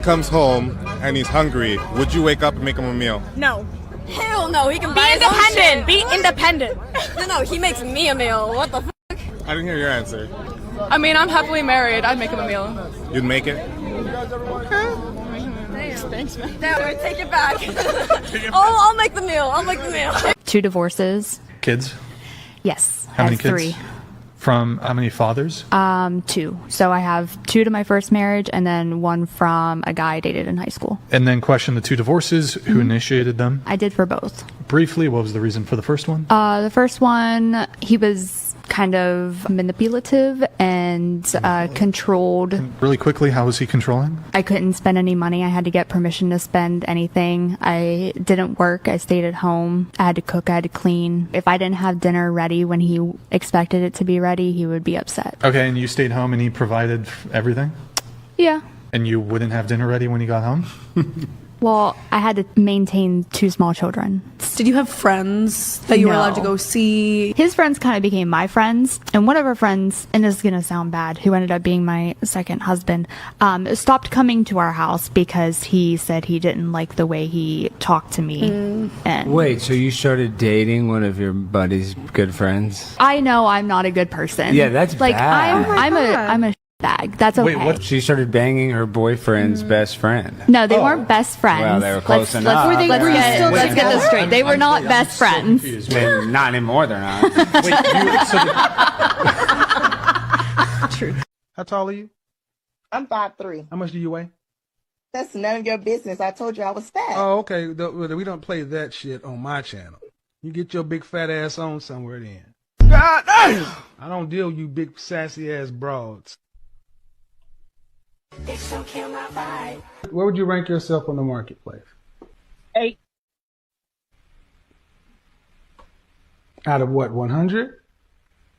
Comes home and he's hungry, would you wake up and make him a meal? No. Hell no, he can Be buy independent. Be independent. No, he makes me a meal. What the f***? I didn't hear your answer. I mean, I'm happily married. I'd make him a meal. You'd make it? Thanks, man. No, take it back. I'll make the meal. I'll make the meal. 2 divorces. Kids? Yes. How many I have kids? 3. From how many fathers? 2. So I have 2 to my first marriage and then 1 from a guy I dated in high school. And then question the 2 divorces. Who initiated them? I did for both. Briefly, what was the reason for the first one? The first one, he was kind of manipulative and controlled. Really quickly, how was he controlling? I couldn't spend any money. I had to get permission to spend anything. I didn't work. I stayed at home. I had to cook. I had to clean. If I didn't have dinner ready when he expected it to be ready, he would be upset. Okay, and you stayed home and he provided everything? Yeah. And you wouldn't have dinner ready when he got home? Well, I had to maintain 2 small children. Did you have friends that you were allowed to go see? His friends kind of became my friends. And one of our friends, and this is going to sound bad, who ended up being my second husband, stopped coming to our house because he said he didn't like the way he talked to me. And Wait, so you started dating one of your buddy's good friends? I know I'm not a good person. Yeah, that's like bad. I'm a bag. That's okay. Wait, what? She started banging her boyfriend's best friend. No, they weren't best friends. Well, they were close enough. Let's get this straight. They were not best friends. Man, not anymore, they're not. Wait, True. How tall are you? I'm 5'3". How much do you weigh? That's none of your business. I told you I was fat. Oh, okay. We don't play that shit on my channel. You get your big fat ass on somewhere then. God damn! I don't deal with you big sassy ass broads. Where would you rank yourself on the marketplace? 8. Out of what, 100?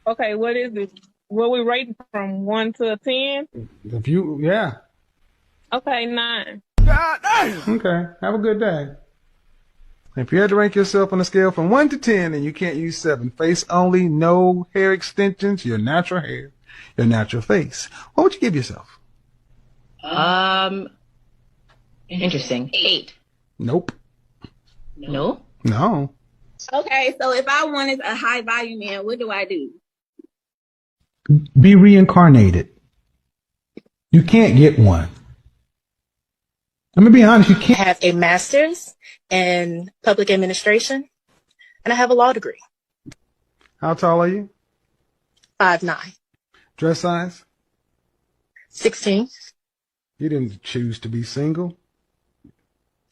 Okay, what is it? What we rating from 1 to 10? If you, yeah. Okay, 9. God damn! Okay, have a good day. If you had to rank yourself on a scale from 1 to 10 and you can't use 7, face only, no hair extensions, your natural hair, your natural face, what would you give yourself? Interesting. 8. Nope. No? No. Okay, so if I wanted a high volume man, what do I do? Be reincarnated. You can't get one. I'm gonna be honest, you can't. I have a master's in public administration, and I have a law degree. How tall are you? 5'9". Dress size? 16. You didn't choose to be single.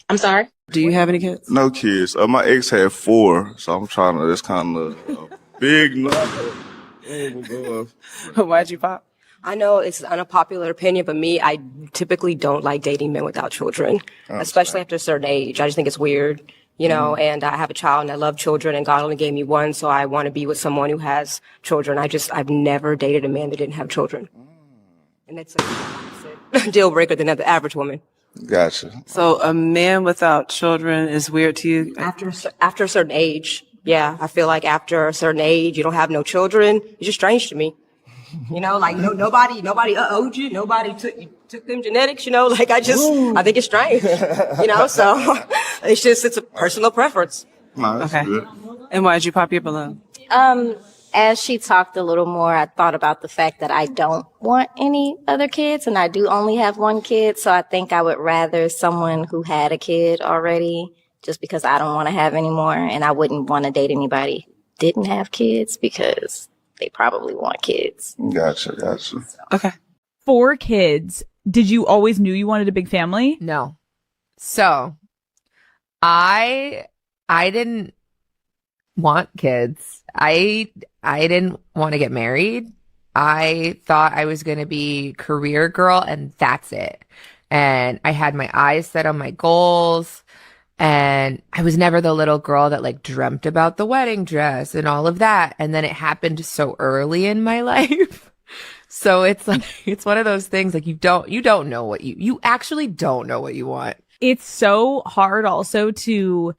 I'm sorry? Do you have any kids? No kids. My ex had 4, so I'm trying to, that's kind of big number. Oh, Why'd you pop? I know it's an unpopular opinion, but me, I typically don't like dating men without children, especially after a certain age. I just think it's weird, you know, and I have a child and I love children and God only gave me one, so I want to be with someone who has children. I've never dated a man that didn't have children. And that's a deal breaker than the average woman. Gotcha. So a man without children is weird to you? After a certain age, yeah. I feel like after a certain age, you don't have no children. It's just strange to me. You know, like nobody owed you. Nobody took them genetics, you know, like I think it's strange, you know, so it's a personal preference. No, that's good. And why'd you pop your balloon? As she talked a little more, I thought about the fact that I don't want any other kids, and I do only have 1 kid, so I think I would rather someone who had a kid already, just because I don't want to have any more, and I wouldn't want to date anybody who didn't have kids, because they probably want kids. Gotcha. Okay. 4 kids. Did you always knew you wanted a big family? No. So, I didn't want kids. I didn't want to get married. I thought I was going to be career girl and that's it. And I had my eyes set on my goals. And I was never the little girl that like dreamt about the wedding dress and all of that. And then it happened so early in my life. So it's like, it's one of those things like you don't know what you actually don't know what you want. It's so hard also to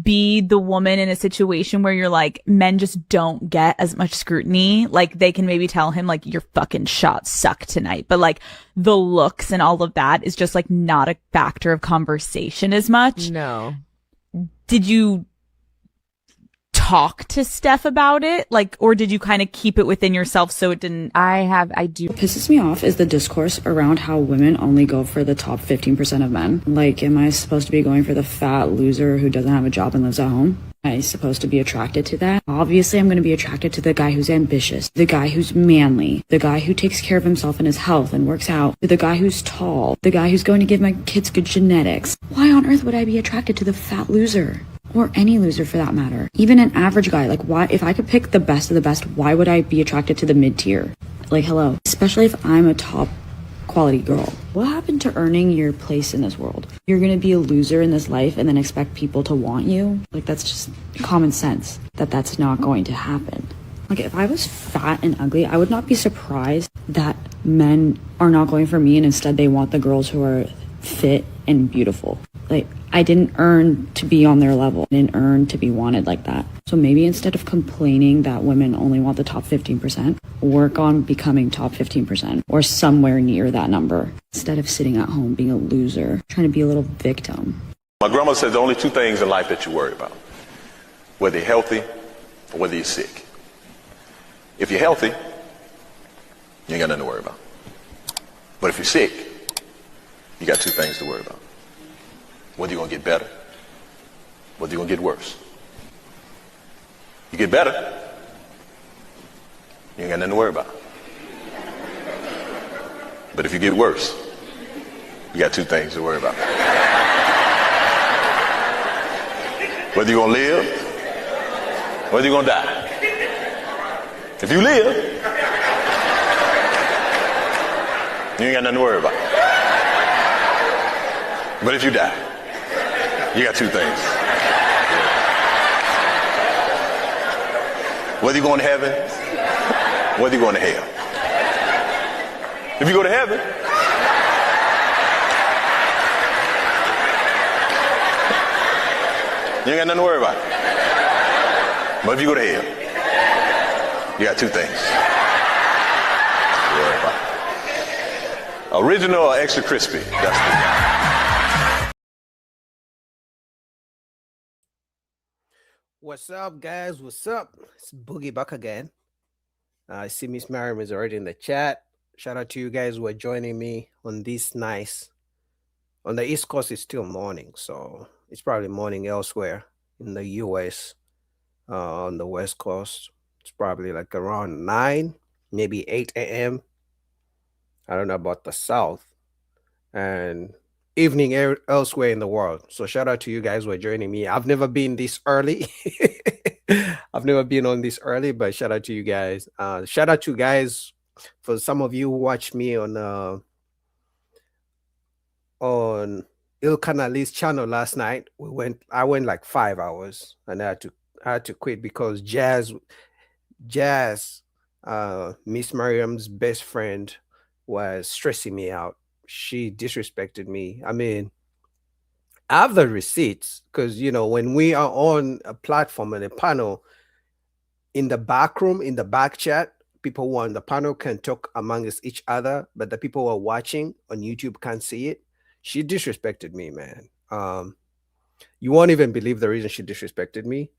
be the woman in a situation where you're like, men just don't get as much scrutiny. Like they can maybe tell him like, your fucking shots suck tonight, but like the looks and all of that is just like not a factor of conversation as much. No. Did you talk to Steph about it? Like, or did you kind of keep it within yourself so it didn't? What pisses me off is the discourse around how women only go for the top 15% of men. Like, am I supposed to be going for the fat loser who doesn't have a job and lives at home? Am I supposed to be attracted to that? Obviously, I'm going to be attracted to the guy who's ambitious, the guy who's manly, the guy who takes care of himself and his health and works out, the guy who's tall, the guy who's going to give my kids good genetics. Why on earth would I be attracted to the fat loser? Or any loser for that matter. Even an average guy, like why, if I could pick the best of the best, why would I be attracted to the mid-tier? Like, hello. Especially if I'm a top quality girl. What happened to earning your place in this world? You're gonna be a loser in this life and then expect people to want you? Like, that's just common sense that that's not going to happen. Like, if I was fat and ugly, I would not be surprised that men are not going for me and instead they want the girls who are fit and beautiful. Like, I didn't earn to be on their level. I didn't earn to be wanted like that. So maybe instead of complaining that women only want the top 15%, work on becoming top 15% or somewhere near that number. Instead of sitting at home being a loser, trying to be a little victim. My grandma says there are only two things in life that you worry about. Whether you're healthy or whether you're sick. If you're healthy, you ain't got nothing to worry about. But if you're sick, you got two things to worry about. Whether you're going to get better, whether you're going to get worse. You get better, you ain't got nothing to worry about. But if you get worse, you got two things to worry about. Whether you're going to live, whether you're going to die. If you live, you ain't got nothing to worry about. But if you die, you got two things. Whether you're going to heaven, whether you're going to hell. If you go to heaven, you ain't got nothing to worry about. But if you go to hell, you got two things to worry about. Original or extra crispy? That's the What's up, guys? What's up? It's Boogie back again. I see Miss Mariam is already in the chat. Shout out to you guys who are joining me on this nice. On the East Coast, it's still morning, so it's probably morning elsewhere in the US. On the West Coast, it's probably like around 9, maybe 8 a.m. I don't know about the South. And evening elsewhere in the world. So shout out to you guys who are joining me. I've never been this early. I've never been on this early, but shout out to you guys. Shout out to you guys for some of you who watched me on Ilkanali's channel last night. I went like 5 hours and I had to quit because Jazz, Miss Mariam's best friend, was stressing me out. She disrespected me. I mean, I have the receipts because, you know, when we are on a platform and a panel, in the back room, in the back chat, people who are on the panel can talk amongst each other, but the people who are watching on YouTube can't see it. She disrespected me, man. You won't even believe the reason she disrespected me.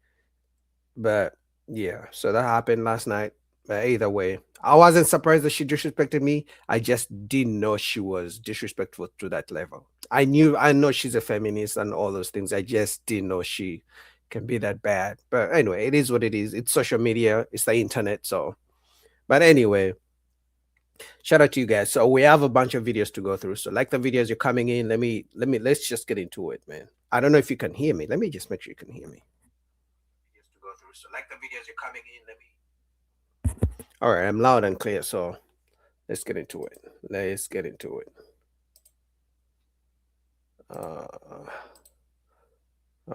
But yeah, so that happened last night. But either way, I wasn't surprised that she disrespected me. I just didn't know she was disrespectful to that level. I know she's a feminist and all those things. I just didn't know she can be that bad. But anyway, it is what it is. It's social media. It's the internet. So, but anyway, shout out to you guys. So we have a bunch of videos to go through. So like the videos you're coming in, let's just get into it, man. I don't know if you can hear me. Let me just make sure you can hear me. So like the videos you're coming in, all right, I'm loud and clear, so let's get into it.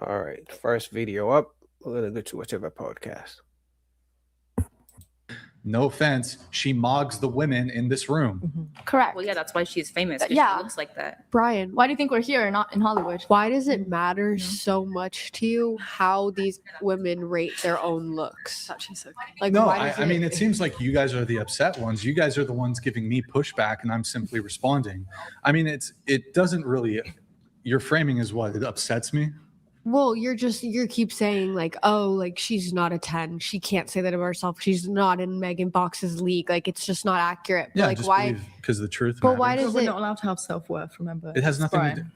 All right, first video up. We're gonna go to whichever podcast. no offense, she mogs the women in this room. Correct. Well, yeah, that's why she's famous. 'Cause yeah. She looks like that. Brian, why do you think we're here, not in Hollywood? Why does it matter so much to you how these women rate their own looks? Like, No, why does I mean, it seems like you guys are the upset ones. You guys are the ones giving me pushback, and I'm simply responding. I mean, it doesn't really. Your framing is what it upsets me. Well, you keep saying like, oh, like she's not a 10. She can't say that of herself. She's not in Megan Fox's league. Like it's just not accurate. But Yeah, like just why? because the truth. But matters. why does We're it? not allowed to have self-worth, remember? It has nothing to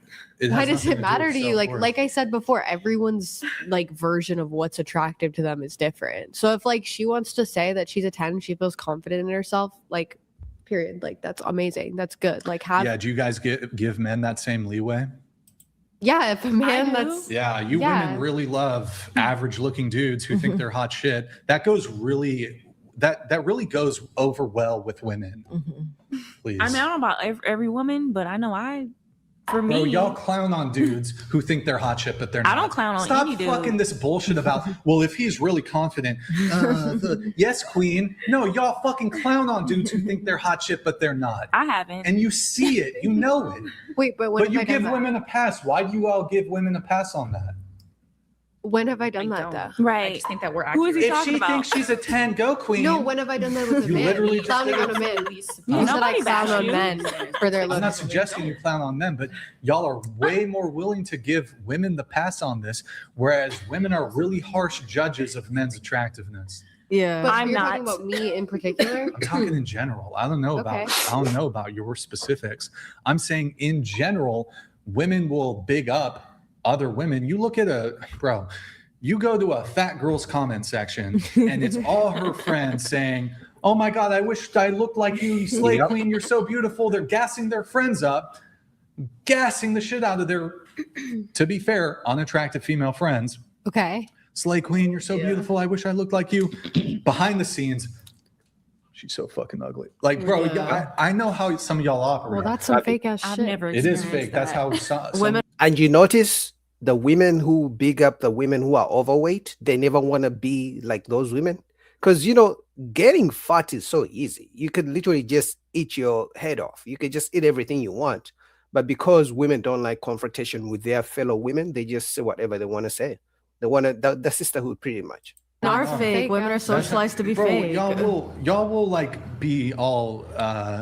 do. Why does it matter to you? Like I said before, everyone's like version of what's attractive to them is different. So if like she wants to say that she's a 10, she feels confident in herself, like period. Like that's amazing. That's good. Like have Yeah, do you guys give men that same leeway? yeah, if a man that's Yeah, you women really love average-looking dudes who think they're hot shit. That goes really that really goes over well with women. Please. I mean, I don't know about every woman, but I know for me, Bro, y'all clown on dudes who think they're hot shit, but they're not. I don't clown on Stop any dude. fucking this bullshit about, well, if he's really confident, yes, queen. No, y'all fucking clown on dudes who think they're hot shit, but they're not. I haven't. And you see it. You know it. Wait, but when But have you I done give that? women a pass. Why do you all give women a pass on that? When have I done that though? Right. I just think that we're Who is he If talking she about? thinks she's a 10, go queen. No, when have I done that with a You man? literally just Clowning did on it. a man. You said I Nobody clown bashed on you. men for their I'm looks. not suggesting you clown on them, but y'all are way more willing to give women the pass on this, whereas women are really harsh judges of men's attractiveness. Yeah, but I'm you're not. talking about me in particular. I'm talking in general. I don't know Okay. about your specifics. I'm saying in general, women will big up other women. You look at you go to a fat girl's comment section and it's all her friends saying, "Oh my God, I wish I looked like you, slay queen. You're so beautiful." They're gassing their friends up, gassing the shit out of their, to be fair, unattractive female friends. Okay. Slay queen, you're so beautiful. I wish I looked like you. Behind the scenes, she's so fucking ugly. Like, bro, I know how some of y'all operate. Well, that's some fake ass shit. I've never It is experienced fake. That's that. how Women. And you notice the women who big up the women who are overweight, they never want to be like those women. Because, getting fat is so easy. You could literally just eat your head off. You could just eat everything you want. But because women don't like confrontation with their fellow women, they just say whatever they want to say. They want the sisterhood pretty much. Are fake. Women are socialized to be Bro, fake. y'all will like be all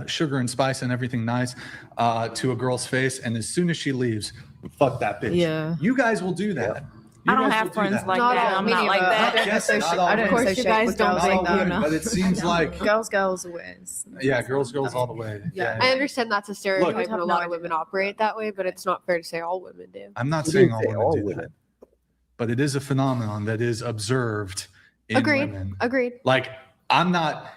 sugar and spice and everything nice to a girl's face, and as soon as she leaves, fuck that bitch. Yeah. You guys will do that. I don't have friends like that. I'm not like that. Yes, not all I don't women. associate you guys with don't girls think like Not all that. women, but it seems like Girls always. yeah, girls all the way. Yeah. I understand that's a stereotype, Look- and a lot of women operate that way, but it's not fair to say all women do. I'm not You saying didn't all say women do that, but it is a phenomenon that is observed in Agreed. women. Agreed. Like, I'm not,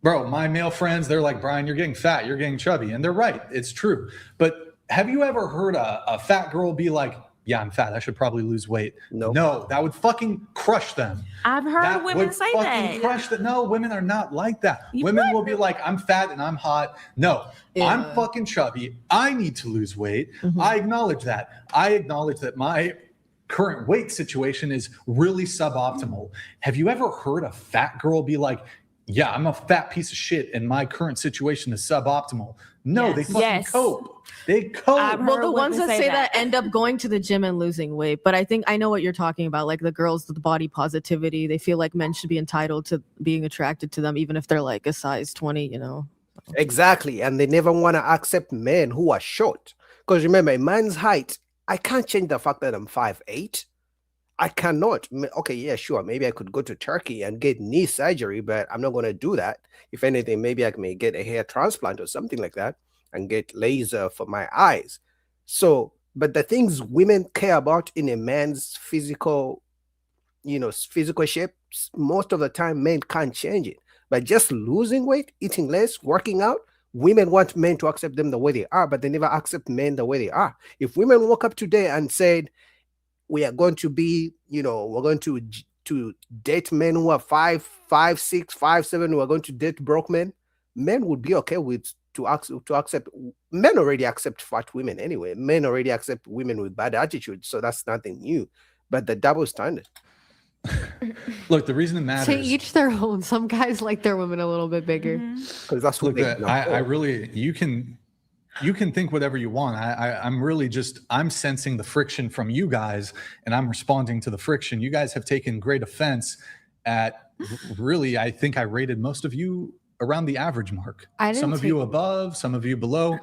bro, my male friends, they're like, "Brian, you're getting fat, you're getting chubby." And they're right. It's true. But have you ever heard a fat girl be like, "Yeah, I'm fat. I should probably lose weight"? No, that would fucking crush them. I've heard That women would say fucking that. crush that. No, women are not like that. Women will be like, "I'm fat and I'm hot." No, I'm fucking chubby. I need to lose weight. I acknowledge that. I acknowledge that my current weight situation is really suboptimal. Have you ever heard a fat girl be like, "Yeah, I'm a fat piece of shit and my current situation is suboptimal"? No, they fucking cope. They cope. Well, the ones that say that end up going to the gym and losing weight. But I think I know what you're talking about. Like the girls with the body positivity, they feel like men should be entitled to being attracted to them, even if they're like a size 20, Exactly. And they never want to accept men who are short. Because remember, a man's height, I can't change the fact that I'm 5'8". I cannot. Okay, yeah, sure. Maybe I could go to Turkey and get knee surgery, but I'm not going to do that. If anything, maybe I may get a hair transplant or something like that and get laser for my eyes. So, but the things women care about in a man's physical shape, most of the time men can't change it. But just losing weight, eating less, working out, women want men to accept them the way they are, but they never accept men the way they are. If women woke up today and said, we are going to be, we're going to date men who are 5'6", 5'7", we're going to date broke men, men would be okay with to accept. Men already accept fat women anyway. Men already accept women with bad attitude, so that's nothing new. But the double standard. Look, the reason it To matters. each their own. Some guys like their women a little bit bigger. Because that's what Look, I really, you can think whatever you want. I'm really just, I'm sensing the friction from you guys, and I'm responding to the friction. You guys have taken great offense at, really, I think I rated most of you around the average mark. I didn't Some of you take- above, some of you below,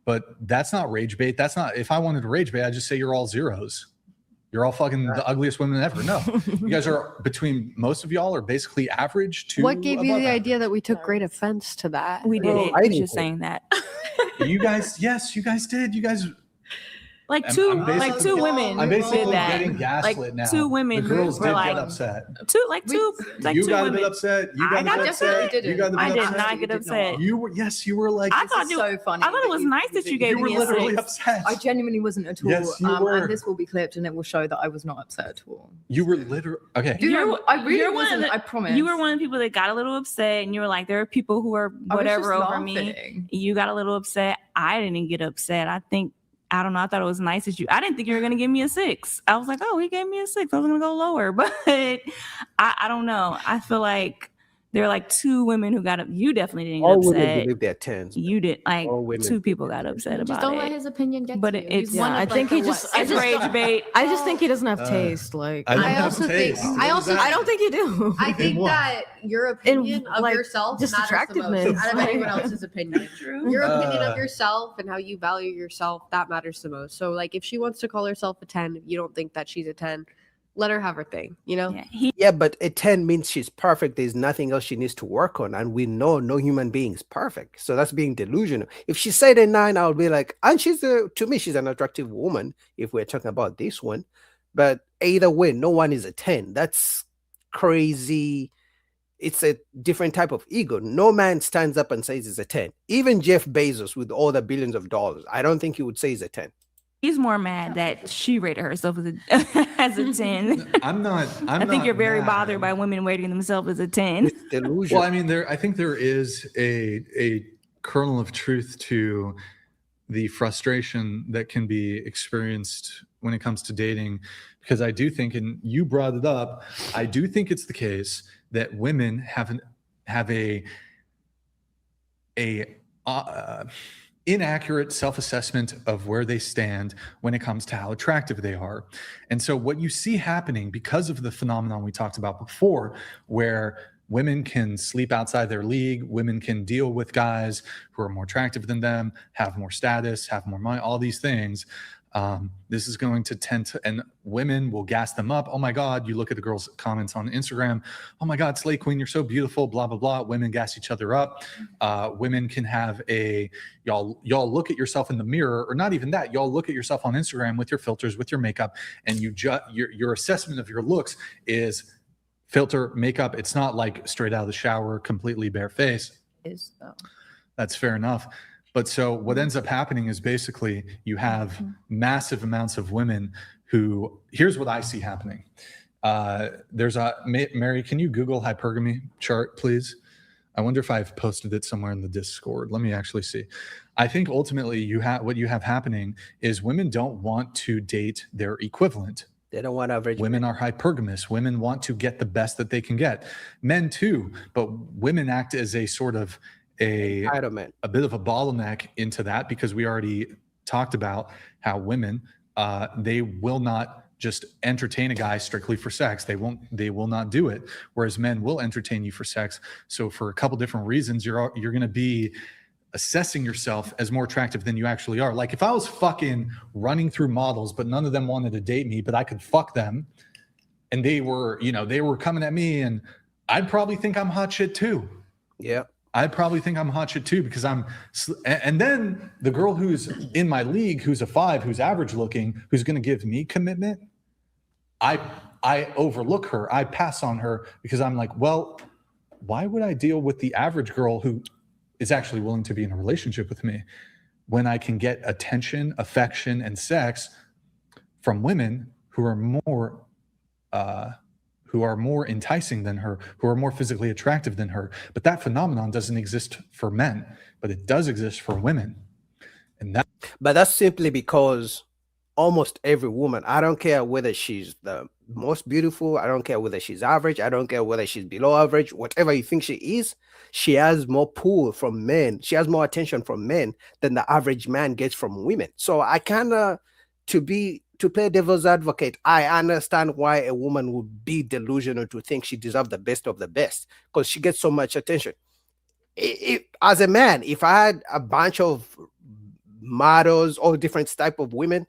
but that's not rage bait. That's not, if I wanted to rage bait, I'd just say you're all zeros. You're all fucking the ugliest women ever. No, you guys are, between most of y'all are basically average to What gave you above the average. idea that we took great offense to that? We did. I He's didn't just think- saying that. You guys, yes, you guys did. You guys, Like I'm two basically- women I'm basically did that. getting gaslit like now. two women The girls were did like get upset. two You got a women. bit upset. You I got a got bit upset. upset. You got a bit I did upset. not get upset. You were, yes, you were like, I thought it so funny. I thought it was nice that you gave you were me a literally 6. upset. I genuinely wasn't at all. Yes, you were. And this will be clipped and it will show that I was not upset at all. You were literally, okay. Do you know, I really You're one of wasn't, the- I promise. You were one of the people that got a little upset, and you were like, "There are people who are I was whatever just over me." laughing. You got a little upset. I didn't get upset. I don't know. I thought it was nice that I didn't think you were gonna give me a 6. I was like, "Oh, he gave me a 6. I was gonna go lower," but I don't know. I feel like there are like two women who got up. You definitely didn't get All women upset. believe they're tens. You did. Like All women. two people got upset Just about don't it. let his opinion get But to you. it's He's one I of, think like, he the just- what? it's rage bait. I just think he doesn't have taste. Like I don't I have also think taste. I What also is that? I don't think you do. I think what? that your opinion of like, yourself just matters the attractiveness. most out of anyone else's opinion. Your opinion Uh, of yourself and how you value yourself, that matters the most. So like if she wants to call herself a 10, if you don't think that she's a 10, let her have her thing, you know? Yeah, but a 10 means she's perfect. There's nothing else she needs to work on. And we know no human being is perfect. So that's being delusional. If she said a 9, I would be like, and to me, she's an attractive woman if we're talking about this one. But either way, no one is a 10. That's crazy. It's a different type of ego. No man stands up and says he's a 10. Even Jeff Bezos with all the billions of dollars, I don't think he would say he's a 10. He's more mad that she rated herself as a as a 10. I think you're very bothered by women rating themselves as a 10. Delusion. Well, I mean, I think there is a kernel of truth to the frustration that can be experienced when it comes to dating, because I do think, and you brought it up, I do think it's the case that women have a inaccurate self-assessment of where they stand when it comes to how attractive they are. And so what you see happening because of the phenomenon we talked about before, where women can sleep outside their league, women can deal with guys who are more attractive than them, have more status, have more money, all these things. This is going to tend to, and women will gas them up. Oh my God, you look at the girls' comments on Instagram. Oh my God, Slay Queen, you're so beautiful, blah, blah, blah. Women gas each other up. Women can have y'all look at yourself in the mirror, or not even that. Y'all look at yourself on Instagram with your filters, with your makeup, and your assessment of your looks is filter, makeup. It's not like straight out of the shower, completely bare face. Is though. That's fair enough. But so what ends up happening is basically you have massive amounts of women who, here's what I see happening. Mary, can you Google hypergamy chart, please? I wonder if I've posted it somewhere in the Discord. Let me actually see. I think ultimately what you have happening is women don't want to date their equivalent. They don't want average. Women are hypergamous. Women want to get the best that they can get. Men too, but women act as a sort of a bit of a bottleneck into that, because we already talked about how women, they will not just entertain a guy strictly for sex. They will not do it. Whereas men will entertain you for sex. So for a couple different reasons, you're going to be assessing yourself as more attractive than you actually are. Like if I was fucking running through models, but none of them wanted to date me, but I could fuck them, and they were coming at me, and I'd probably think I'm hot shit too. Yeah. I'd probably think I'm hot shit too, because and then the girl who's in my league, who's a 5, who's average looking, who's going to give me commitment, I overlook her. I pass on her because I'm like, well, why would I deal with the average girl who is actually willing to be in a relationship with me when I can get attention, affection, and sex from women who are more enticing than her, who are more physically attractive than her. But that phenomenon doesn't exist for men, but it does exist for women. But that's simply because almost every woman, I don't care whether she's the most beautiful. I don't care whether she's average. I don't care whether she's below average. Whatever you think she is, she has more pull from men. She has more attention from men than the average man gets from women. So I kind of, to play devil's advocate, I understand why a woman would be delusional to think she deserves the best of the best because she gets so much attention. As a man, if I had a bunch of models, all different type of women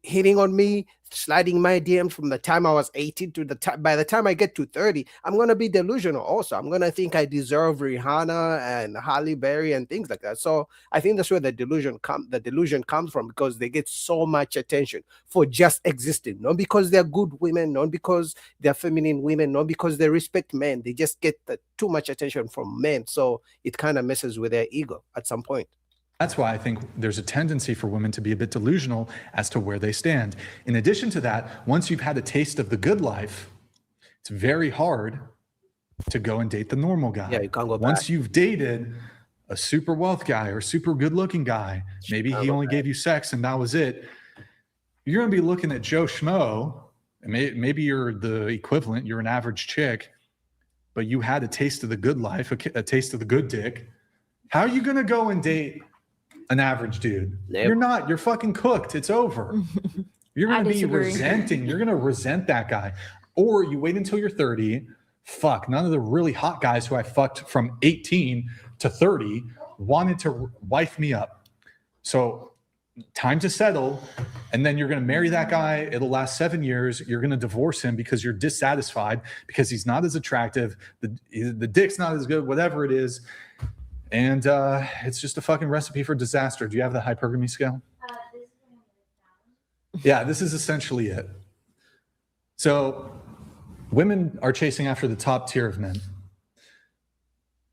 hitting on me, sliding my DMs from the time I was 18 to the time, by the time I get to 30, I'm going to be delusional also. I'm going to think I deserve Rihanna and Halle Berry and things like that. So I think that's where the delusion comes from, because they get so much attention for just existing, not because they're good women, not because they're feminine women, not because they respect men. They just get too much attention from men. So it kind of messes with their ego at some point. That's why I think there's a tendency for women to be a bit delusional as to where they stand. In addition to that, once you've had a taste of the good life, it's very hard to go and date the normal guy. Yeah, you can't go back. Once you've dated a super wealth guy or super good looking guy, maybe he only gave you sex and that was it. You're going to be looking at Joe Schmo, and maybe you're the equivalent, you're an average chick, but you had a taste of the good life, a taste of the good dick. How are you going to go and date an average dude? Nope. You're not. You're fucking cooked. It's over. You're going to be resenting. You're going to resent that guy. Or you wait until you're 30. Fuck, none of the really hot guys who I fucked from 18 to 30 wanted to wife me up. So time to settle. And then you're going to marry that guy. It'll last 7 years. You're going to divorce him because you're dissatisfied, because he's not as attractive. The dick's not as good, whatever it is. And it's just a fucking recipe for disaster. Do you have the hypergamy scale? Yeah, this is essentially it. So women are chasing after the top tier of men.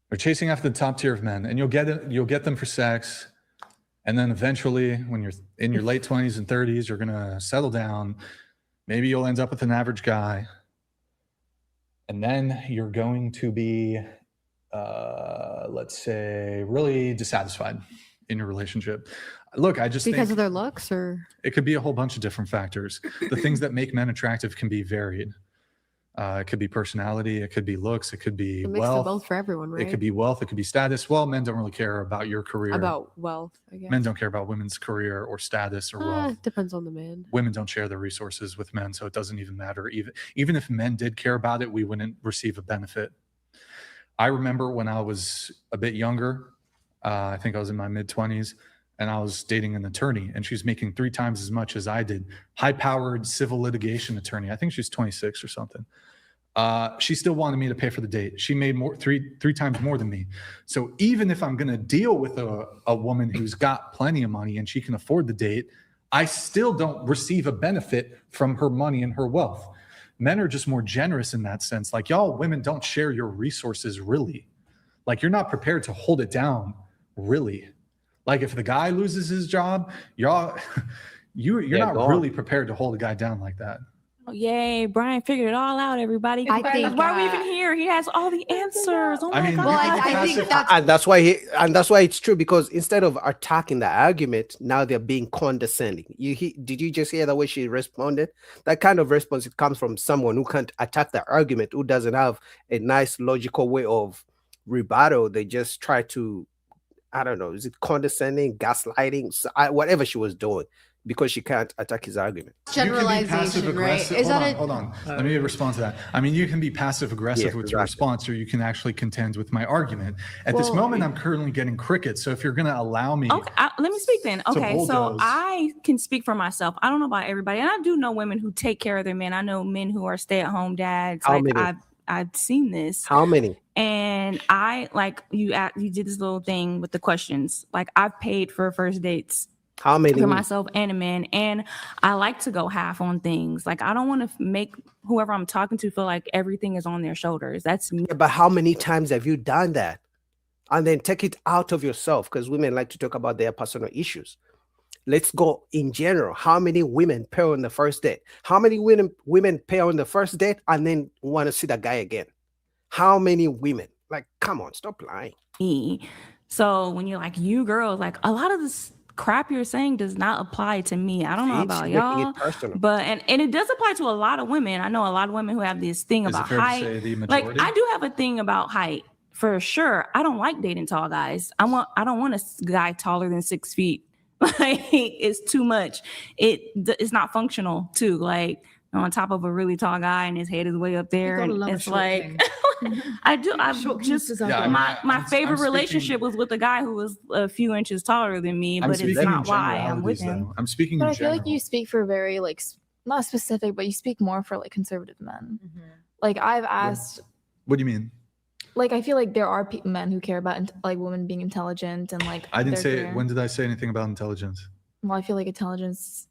They're chasing after the top tier of men, and you'll get them for sex. And then eventually, when you're in your late 20s and 30s, you're going to settle down. Maybe you'll end up with an average guy. And then you're going to be let's say, really dissatisfied in your relationship. Look, I just because think of their looks, or it could be a whole bunch of different factors. The things that make men attractive can be varied. It could be personality, it could be looks, it could be it makes wealth. them both for everyone, right? It could be wealth, it could be status. Well, men don't really care about your career. About wealth, I guess. Men don't care about women's career or status or wealth. Depends on the man. Women don't share their resources with men, so it doesn't even matter. Even if men did care about it, we wouldn't receive a benefit. I remember when I was a bit younger, I think I was in my mid-20s, and I was dating an attorney, and she was making 3 times as much as I did. High-powered civil litigation attorney. I think she was 26 or something. She still wanted me to pay for the date. She made three times more than me. So even if I'm going to deal with a woman who's got plenty of money and she can afford the date, I still don't receive a benefit from her money and her wealth. Men are just more generous in that sense. Like, y'all women don't share your resources really. Like, you're not prepared to hold it down really. Like, if the guy loses his job, you're not really prepared to hold a guy down like that. Oh, yay, Brian figured it all out, everybody. I think, why are we even here? He has all the answers. Oh my God. Well, I think that's and that's why it's true, because instead of attacking the argument, now they're being condescending. Did you just hear the way she responded? That kind of response, it comes from someone who can't attack the argument, who doesn't have a nice logical way of rebuttal. They just try to, I don't know, is it condescending, gaslighting, whatever she was doing, because she can't attack his argument. Generalization, right? Hold on. Let me respond to that. I mean, you can be passive aggressive with your response, or you can actually contend with my argument. At this moment, I'm currently getting crickets. So if you're going to allow me, okay, let me speak then. Okay, so I can speak for myself. I don't know about everybody, and I do know women who take care of their men. I know men who are stay-at-home dads. How many? I've seen this. How many? And I you did this little thing with the questions. Like, I've paid for first dates. How many? For myself and a man. And I like to go half on things. Like, I don't want to make whoever I'm talking to feel like everything is on their shoulders. That's me. Yeah, but how many times have you done that? And then take it out of yourself, because women like to talk about their personal issues. Let's go in general. How many women pay on the first date? How many women pay on the first date and then want to see that guy again? How many women? Like, come on, stop lying. So when you're like, you girls, like, a lot of this crap you're saying does not apply to me. I don't know It's about making y'all, it personal. but and it does apply to a lot of women. I know a lot of women who have this thing Is it about fair to height. say the Like majority? I do have a thing about height for sure. I don't like dating tall guys. I don't want a guy taller than 6 feet. Like it's too much. It's not functional too. Like on top of a really tall guy and his head is way up there, gotta and love a it's short like king. I've just Yeah, my favorite I'm relationship was with a guy who was a few inches taller than me, but it's not why I'm with him. I'm speaking But in I feel general. like you speak for very like not specific, but you speak more for like conservative men. Like I've asked, What do you mean? like I feel like there are men who care about like women being intelligent and like. I didn't their say. career. When did I say anything about intelligence? Well, I feel like intelligence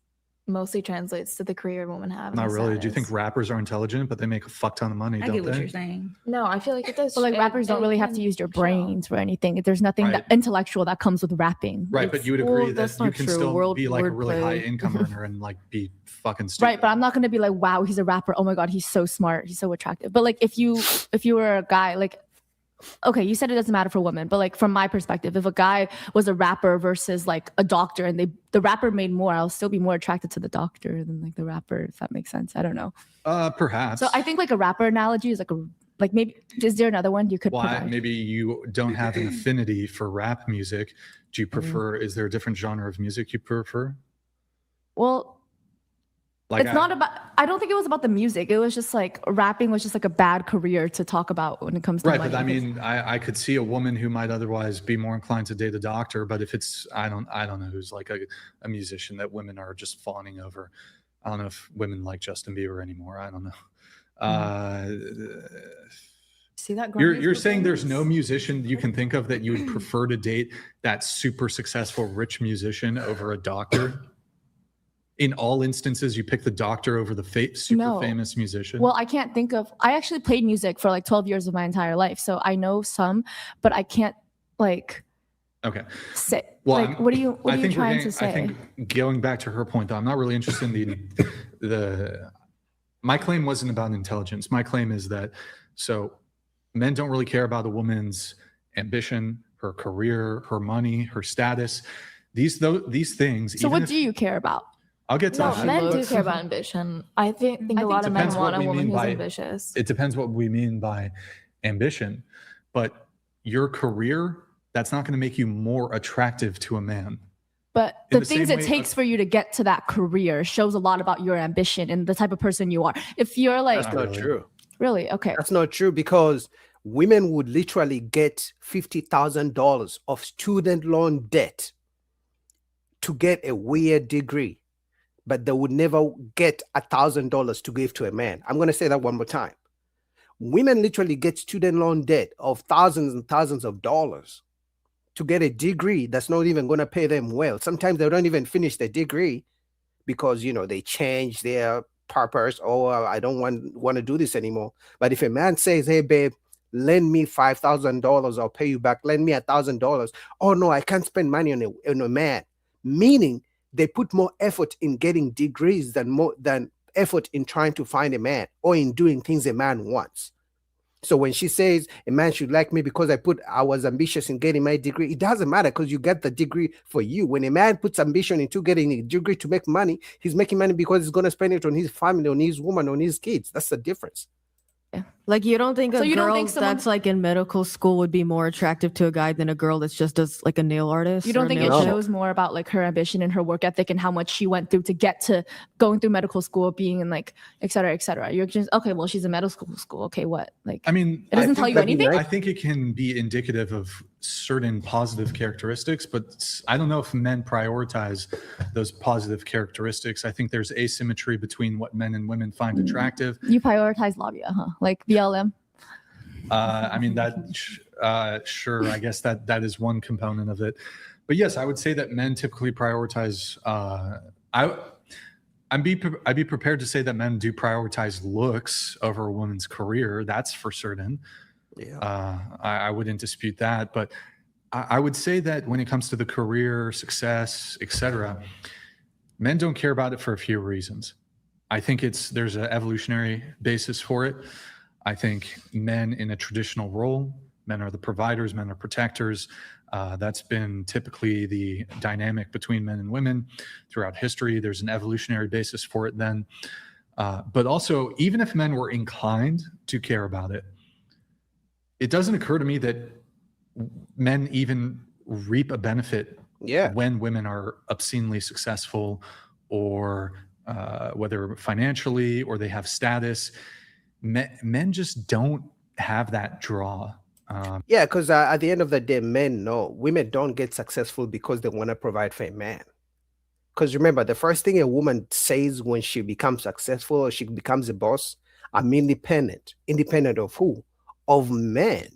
mostly translates to the career women have. and Not the really. Do you status. think rappers are intelligent, but they make a fuck ton of money? I don't get what they? you're saying. No, I feel like it does. But like rappers don't really have to use your brains for anything. There's nothing that intellectual that comes with rapping. Right, but you would agree that you can still be like a really high income earner and like be fucking stupid. Right, but I'm not gonna be like, wow, he's a rapper. Oh my god, he's so smart. He's so attractive. But like, if you were a guy, like, okay, you said it doesn't matter for women, but like from my perspective, if a guy was a rapper versus like a doctor, and the rapper made more, I'll still be more attracted to the doctor than like the rapper. If that makes sense, I don't know. Perhaps. So I think like a rapper analogy is like maybe. Is there another one you could? Well, provide? maybe you don't have an affinity for rap music. Do you Mm-hmm. prefer? Is there a different genre of music you prefer? Well, Like it's not about. I don't think it was about the music. It was just like rapping was just like a bad career to talk about when it comes to Right, money. but I mean, I could see a woman who might otherwise be more inclined to date a doctor, but if it's I don't know who's like a musician that women are just fawning over. I don't know if women like Justin Bieber anymore. I don't know. See that? You're saying there's no musician you can think of that you would prefer to date that super successful rich musician over a doctor? In all instances, you pick the doctor over the super famous musician? Well, I can't think of. I actually played music for like 12 years of my entire life, so I know some, but I can't like. Okay. Say, Well, like, what are you trying to say? I think going back to her point, though, I'm not really interested in the. My claim wasn't about intelligence. My claim is that men don't really care about a woman's ambition, her career, her money, her status. These things. So what do you care about? I'll get to No, that. men do care about ambition. I think a lot of men Depends want what a we woman mean who's by- ambitious. It depends what we mean by ambition. But your career, that's not going to make you more attractive to a man. But In the the things same it way takes for you to get to that career shows a lot about your ambition and the type of person you are. If you're like, That's not true. Really? Okay. That's not true because women would literally get $50,000 of student loan debt to get a weird degree, but they would never get $1,000 to give to a man. I'm going to say that one more time. Women literally get student loan debt of thousands and thousands of dollars to get a degree that's not even going to pay them well. Sometimes they don't even finish the degree because, they change their purpose. I don't want to do this anymore. But if a man says, hey, babe, lend me $5,000, I'll pay you back. Lend me $1,000. Oh, no, I can't spend money on a man. Meaning they put more effort in getting degrees than effort in trying to find a man or in doing things a man wants. So when she says a man should like me because I was ambitious in getting my degree, it doesn't matter because you get the degree for you. When a man puts ambition into getting a degree to make money, he's making money because he's going to spend it on his family, on his woman, on his kids. That's the difference. Like you don't think So a you don't girl think someone- that's like in medical school would be more attractive to a guy than a girl that's just does like a nail artist? You don't or think a it nail shows more about like her ambition and her work ethic and how much she went through to get to going through medical school, being in like, et cetera, et cetera. You're just, okay, well, she's in medical school. Okay, what? Like, I mean, it doesn't tell you anything. I think it can be indicative of certain positive characteristics, but I don't know if men prioritize those positive characteristics. I think there's asymmetry between what men and women find attractive. You prioritize labia, huh? Like BLM. I mean, sure, I guess that is one component of it. But yes, I would say that men typically prioritize, I'd be prepared to say that men do prioritize looks over a woman's career. That's for certain. Yeah. I wouldn't dispute that, but I would say that when it comes to the career, success, etc., men don't care about it for a few reasons. I think there's an evolutionary basis for it. I think men in a traditional role, men are the providers, men are protectors. That's been typically the dynamic between men and women throughout history. There's an evolutionary basis for it then. But also, even if men were inclined to care about it, it doesn't occur to me that men even reap a benefit when women are obscenely successful, or whether financially or they have status. Men just don't have that draw. Yeah, because at the end of the day, men know women don't get successful because they want to provide for a man. Because remember, the first thing a woman says when she becomes successful or she becomes a boss, I'm independent. Independent of who? Of men.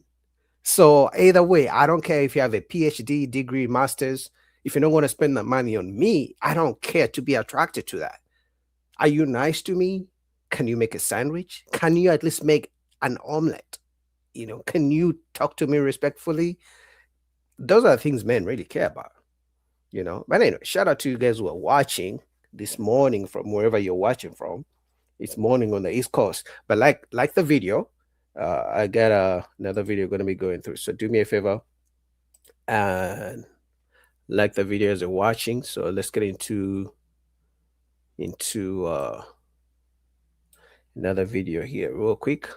So either way, I don't care if you have a PhD, degree, master's. If you don't want to spend the money on me, I don't care to be attracted to that. Are you nice to me? Can you make a sandwich? Can you at least make an omelet? You know, can you talk to me respectfully? Those are things men really care about, you know. But anyway, shout out to you guys who are watching this morning from wherever you're watching from. It's morning on the East Coast. But like the video, I got another video going to be going through. So do me a favor and like the video as you're watching. So let's get into another video here real quick.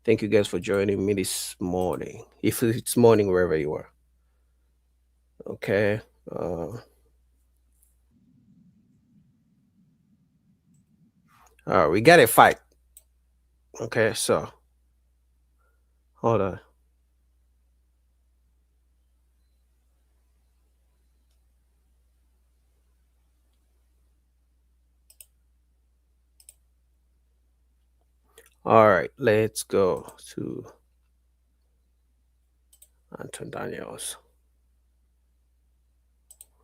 Thank you guys for joining me this morning. If it's morning wherever you are. Okay. All right, we got a fight. Okay, so hold on. All right, let's go to Anton Daniels.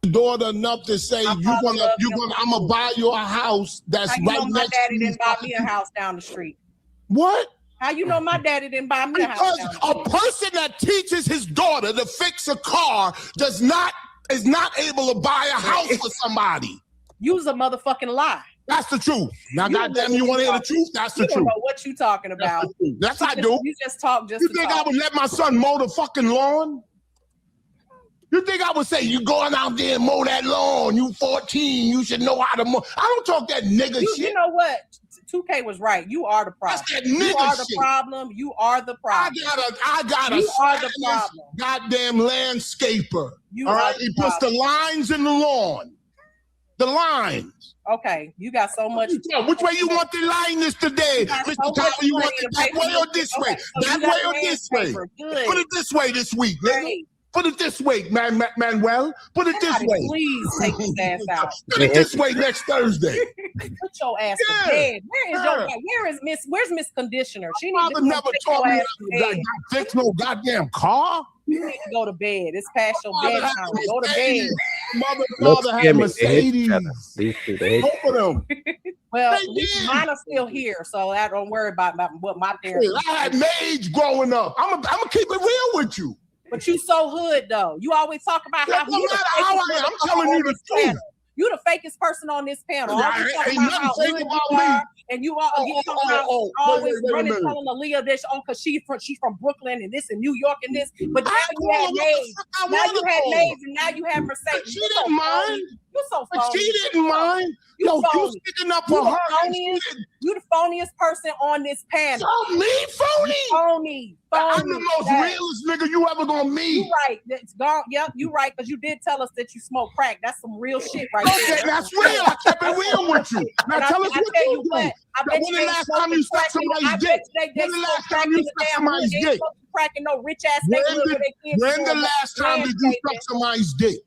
Daughter enough to say I'm gonna buy you a house that's How you right know my next daddy to didn't buy me a house down the street? What? How you know my daddy didn't buy me a house Because down the street? a person that teaches his daughter to fix a car is not able to buy a house for somebody. You's a motherfucking lie. That's the truth. Now, goddamn, you want to hear the truth? That's the You don't truth. know what you talking about. Yes, I do. You just talk just You to think talk. I would let my son mow the fucking lawn? You think I would say, you going out there and mow that lawn, you 14, you should know how to mow. I don't talk that nigga shit. You know what? 2K was right. You are the problem. That's that You nigga are the shit. problem. You are the problem. I got a You are the Spanish problem. goddamn landscaper. You all are right, the he puts the lines in the lawn. The lines. Okay, you got so much. Which way you want the line is today, Mr. Tyler? You want it that way or this way? That way or this way? Put it this way this week, nigga. Put it this way, Manuel. Put it this way. Please take his ass out. Put it this way next Thursday. Put your ass to bed. Where's Miss Conditioner? She needs to never take taught your me ass to that bed. fix no goddamn car. You need to go to bed. It's past your bedtime. Go to bed. Father had Mercedes. These two, they hate Both of them. Well, mine are still here, so I don't worry about what my parents. I had maids growing up. I'm gonna keep it real with you. But you so hood though. You always talk about how no matter how I am, I'm telling you the truth. You the fakest person on this panel. Right, Always ain't talking about nothing how fake hood about you me. are, and you always wait a running minute. telling Aaliyah this because she's from Brooklyn and this and New York and this. But now I you had told her what the maids. fuck I Now you wanted had for. maids and now you have Mercedes. She didn't mind. You so But phony. she didn't mind. Yo, you sticking up for her. You the phoniest person on this panel. So me phony? Phony. I'm the most realest nigga you ever gonna meet. You right. That's gone. Yep, you right, because you did tell us that you smoke crack. That's some real shit right Okay, there. that's real. I kept it real with you. Now And tell us what tell you do. what, I bet When you the ain't last time smoking you sucked crack in- somebody's I bet dick? they When the smoke last crack time you in the sucked damn somebody's hood. They ain't dick? smoking crack in no rich ass When neighborhood where they kids the doing last time did you landscaping. suck somebody's dick?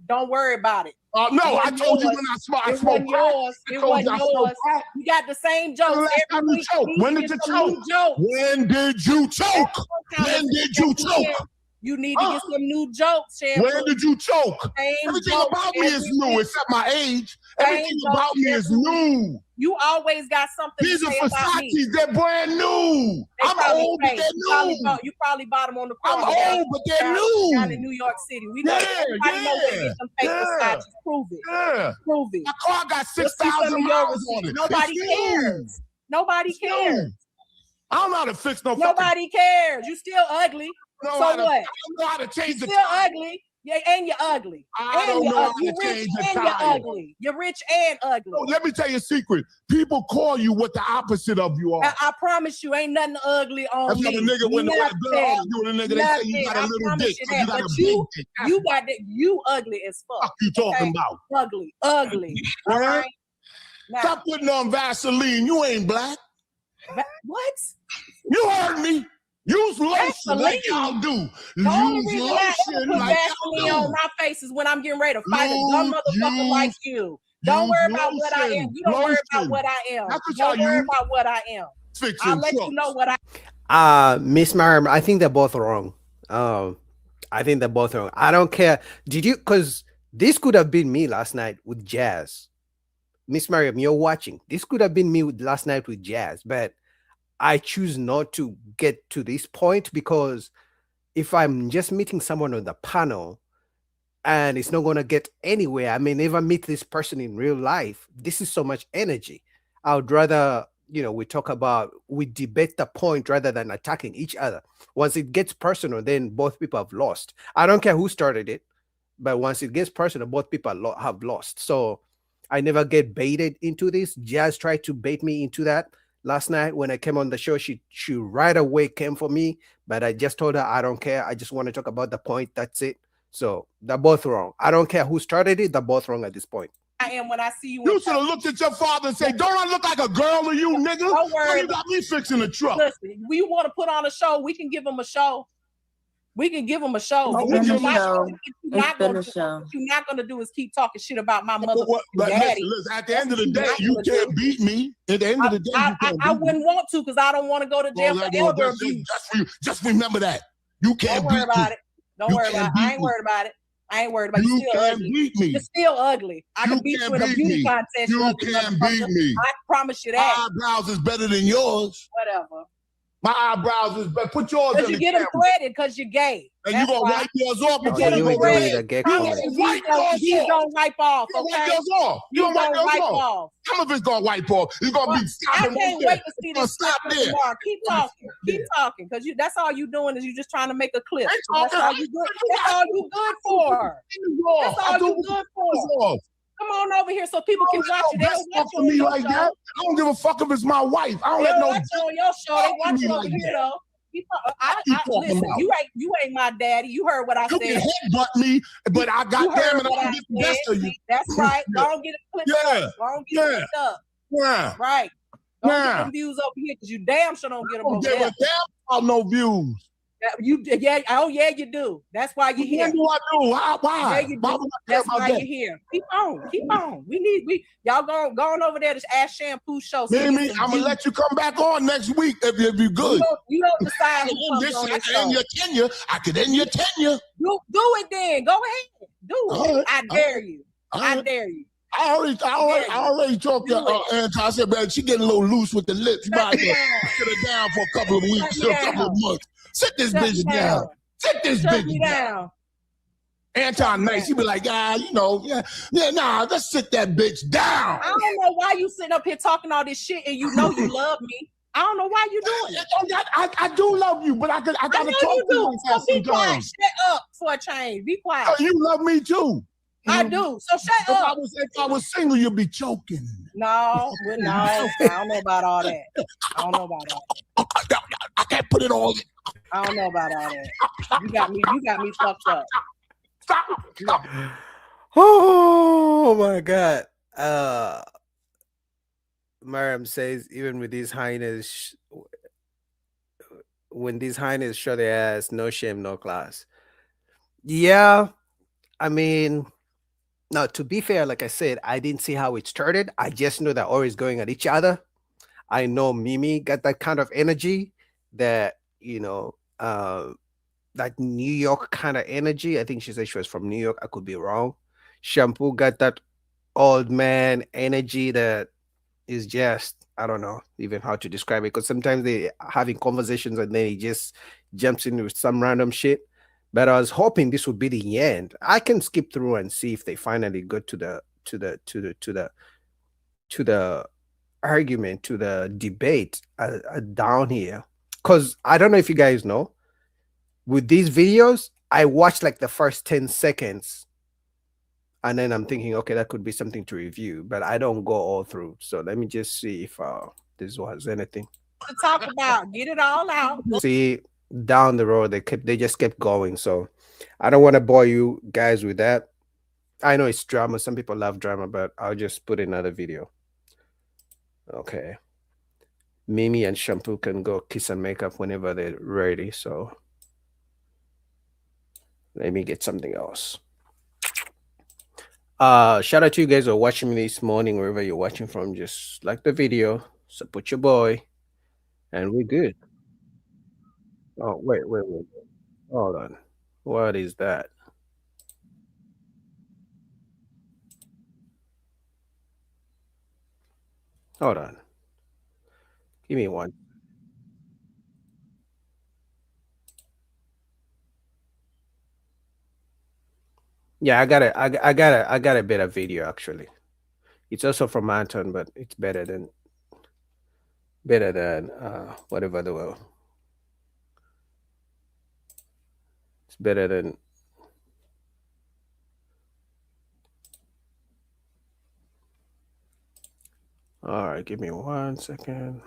Don't worry about it. No, It I wasn't told you yours. when I smoked It wasn't yours. I It told wasn't you I smoked yours. crack. You got the same When jokes the last time every you week. choked? When did you choke? When did you choke? When did you choke? You need to get some new jokes, Shampoo. When did you choke? Same Everything jokes about me is every new, week. except my age. Same Everything jokes about me is every week. new. You always got something These to are say about me. Versace's. They're brand new. They I'm probably old, but fake. they're new. You probably bought them on the I'm corner. old, but they're down, new. Down in New York City. We know everybody knows where to get them fake Versace's. Prove it. Yeah. Prove it. My car got Let's see some 6,000 of your miles on it. receipts. Nobody It's new. cares. Nobody It's new. cares. I don't know how to fix no fucking. Nobody cares. You still ugly. know So how to, what? I don't know how to change the Still ugly. Yeah, and you're ugly. I And don't you're know how ugly. to You're rich change the and you're tire. ugly. You're rich and ugly. Oh, let me tell you a secret. People call you what the opposite of you are. I promise you, ain't nothing ugly on That's me. why the nigga when a girl Nothing. argue with a nigga, they say you got a I little promise dick. you 'Cause that. you got But a you, big dick. you got that. You ugly as fuck. Fuck you talking about? Ugly. Ugly. All Word? right. Now, Stop putting on Vaseline. You ain't black. what? You heard me. Use lotion Vaseline? like y'all do. The only Use reason I ever lotion put like Vaseline y'all on do. my face is when I'm getting ready to fight a dumb motherfucker like you. Don't worry about what I am. You don't worry about what I am. Don't worry about what I am. I'll let you know what I. Miss Mariam, I think they're both wrong. I think they're both wrong. I don't care. Did you? Because this could have been me last night with Jazz. Miss Mariam, you're watching. This could have been me last night with Jazz, but I choose not to get to this point because if I'm just meeting someone on the panel and it's not going to get anywhere, I may never meet this person in real life. This is so much energy. I would rather, we debate the point rather than attacking each other. Once it gets personal, then both people have lost. I don't care who started it, but once it gets personal, both people have lost. So I never get baited into this. Jazz tried to bait me into that. Last night when I came on the show, she right away came for me, but I just told her I don't care. I just want to talk about the point. That's it. So they're both wrong. I don't care who started it. They're both wrong at this point. I am when I see you. You should have looked at your father and say, "Don't I look like a girl to you, nigga? Don't worry. Why you got me fixing the truck?" Listen, we want to put on a show. We can give them a show. We can give them a show. It's What been you're a show. not going to do is keep talking shit about my mother. Listen, at the end of the day, you can't beat me. At the end of the day, you can't I beat me. wouldn't want to because I don't want to go to jail for elder abuse. Just remember that. You can't Don't worry beat about me. it. Don't worry about it. I ain't worried about it. I ain't worried about it. You You're still can't ugly. beat me. You're still ugly. I can beat you in a beauty contest. You can't beat me. I promise you that. My eyebrows is better than yours. Whatever. My eyebrows is better. Put yours in Because the you get them camera. threaded because you're gay. And you gonna wipe yours off before get you them go threaded. to gay comment. He's gonna wipe off. You gonna wipe Okay? yours off. You gonna wipe yours off. Some of it's gonna wipe off. You're gonna be I stopping can't right wait there. to see It's gonna this stop stop there. tomorrow. Keep talking, because that's all you doing is you just trying to make a clip. That's all you good. That's all you good for. That's all you good for. Come on over here so people can watch you. They don't watch For you me on your like show. that. I don't give a fuck if it's my wife. I don't They let don't no. watch you on your show. They watch me you over like here that. though. Listen, about? you ain't my daddy. You heard what I You can said. headbutt me, but I You got heard damn it, what I I don't get the best said. of you. That's right. Don't get it clipped up. Don't get it clipped up. Yeah. Right. Don't Yeah. get them views over here because you damn sure don't get them I don't over give there. a damn about no views. You you do. That's why you're here. What do I do? Why? Yeah, you Why do. would I care That's about why that? you're here. Keep on. Y'all going over there to Ash Shampoo show. So Mimi, I'm gonna let you come back on next week if you're good. You don't decide who comes on I this could show. end your tenure. I could end your tenure. Do it then. Go ahead. Do it. All right. I dare you. I dare you. I already talked to Anton. I said, man, she getting a little loose with the lips. You might sit her down for a couple of weeks or a couple of months. Sit this bitch down. Sit this bitch down. Anton nice. He be like, let's sit that bitch down. I don't know why you sitting up here talking all this shit and you know you love me. I don't know why you doing it. I do love you, but I gotta talk to you like that So be quiet. sometimes. Shut up for a change. Be quiet. You love me too. I do. So shut up. If I was single, you'd be choking. No. I don't know about all that. I don't know about all that. I can't put it on. I don't know about all that. You got me fucked up. Stop. Oh my God. Mariam says, even with these highness, when these highness show their ass, no shame, no class. Yeah, I mean, now to be fair, like I said, I didn't see how it started. I just know they're always going at each other. I know Mimi got that kind of energy that, that New York kind of energy. I think she said she was from New York. I could be wrong. Shampoo got that old man energy that is just, I don't know even how to describe it, because sometimes they having conversations and then he just jumps in with some random shit. But I was hoping this would be the end. I can skip through and see if they finally go to the argument, to the debate down here. Because I don't know if you guys know, with these videos, I watch like the first 10 seconds. And then I'm thinking, okay, that could be something to review, but I don't go all through. So let me just see if this was anything. To talk about, get it all out. See, down the road, they just kept going. So I don't want to bore you guys with that. I know it's drama. Some people love drama, but I'll just put another video. Okay. Mimi and Shampoo can go kiss and make up whenever they're ready. So let me get something else. Shout out to you guys who are watching me this morning, wherever you're watching from. Just like the video, support your boy, and we're good. Oh, wait. Hold on. What is that? Hold on. Give me one. Yeah, I got a better video actually. It's also from Anton, but it's better than whatever the world. It's better than all right, give me 1 second.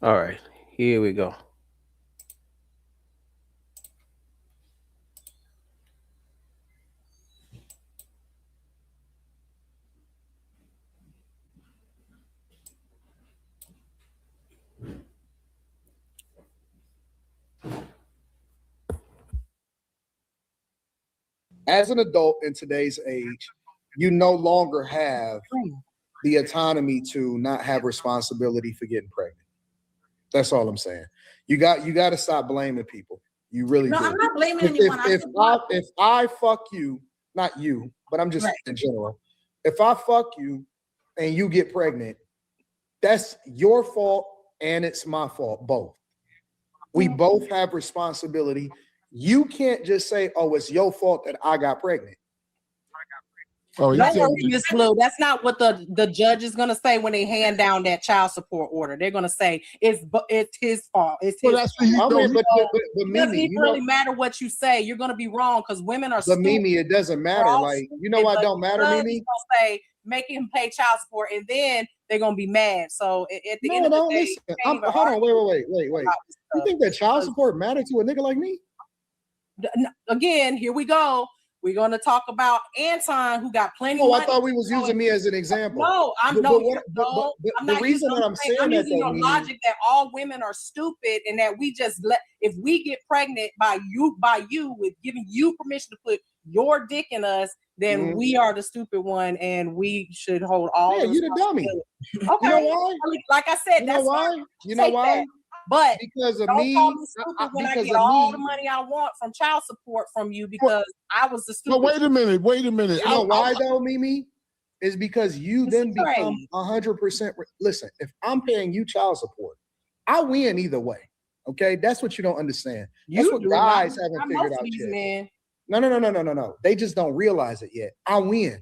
All right, here we go. As an adult in today's age, you no longer have the autonomy to not have responsibility for getting pregnant. That's all I'm saying. You got to stop blaming people. You really do. I'm not blaming anyone. If I fuck you, not you, but I'm just in general. If I fuck you and you get pregnant, that's your fault and it's my fault, both. We both have responsibility. You can't just say, "Oh, it's your fault that I got pregnant." Oh, Miss Blue, that's not what the judge is going to say when they hand down that child support order. They're going to say it's his fault. It's his fault. It doesn't really matter what you say. You're going to be wrong because women are. But Mimi, it doesn't matter. Like, you know why it don't matter, Mimi? Say make him pay child support, and then they're going to be mad. So at the end of the day, hold on, wait. You think that child support matters to a nigga like me? Again, here we go. We're going to talk about Anton, who got plenty. Oh, I thought we was using me as an example. No, I'm not. The reason that I'm saying I'm that, using your logic that all women are stupid and that we just if we get pregnant by you with giving you permission to put your dick in us, then we are the stupid one and we should hold all. Yeah, you the dummy. Okay. You know why? Like I said, that's why. You know why? That. But because of don't me, call me stupid when I get all the money I want from child support from you because I was the stupid. But wait a minute. You know why though, Mimi? Is because you then become 100%. Listen, if I'm paying you child support, I win either way. Okay, that's what you don't understand. That's what guys haven't figured out yet. No. They just don't realize it yet. I win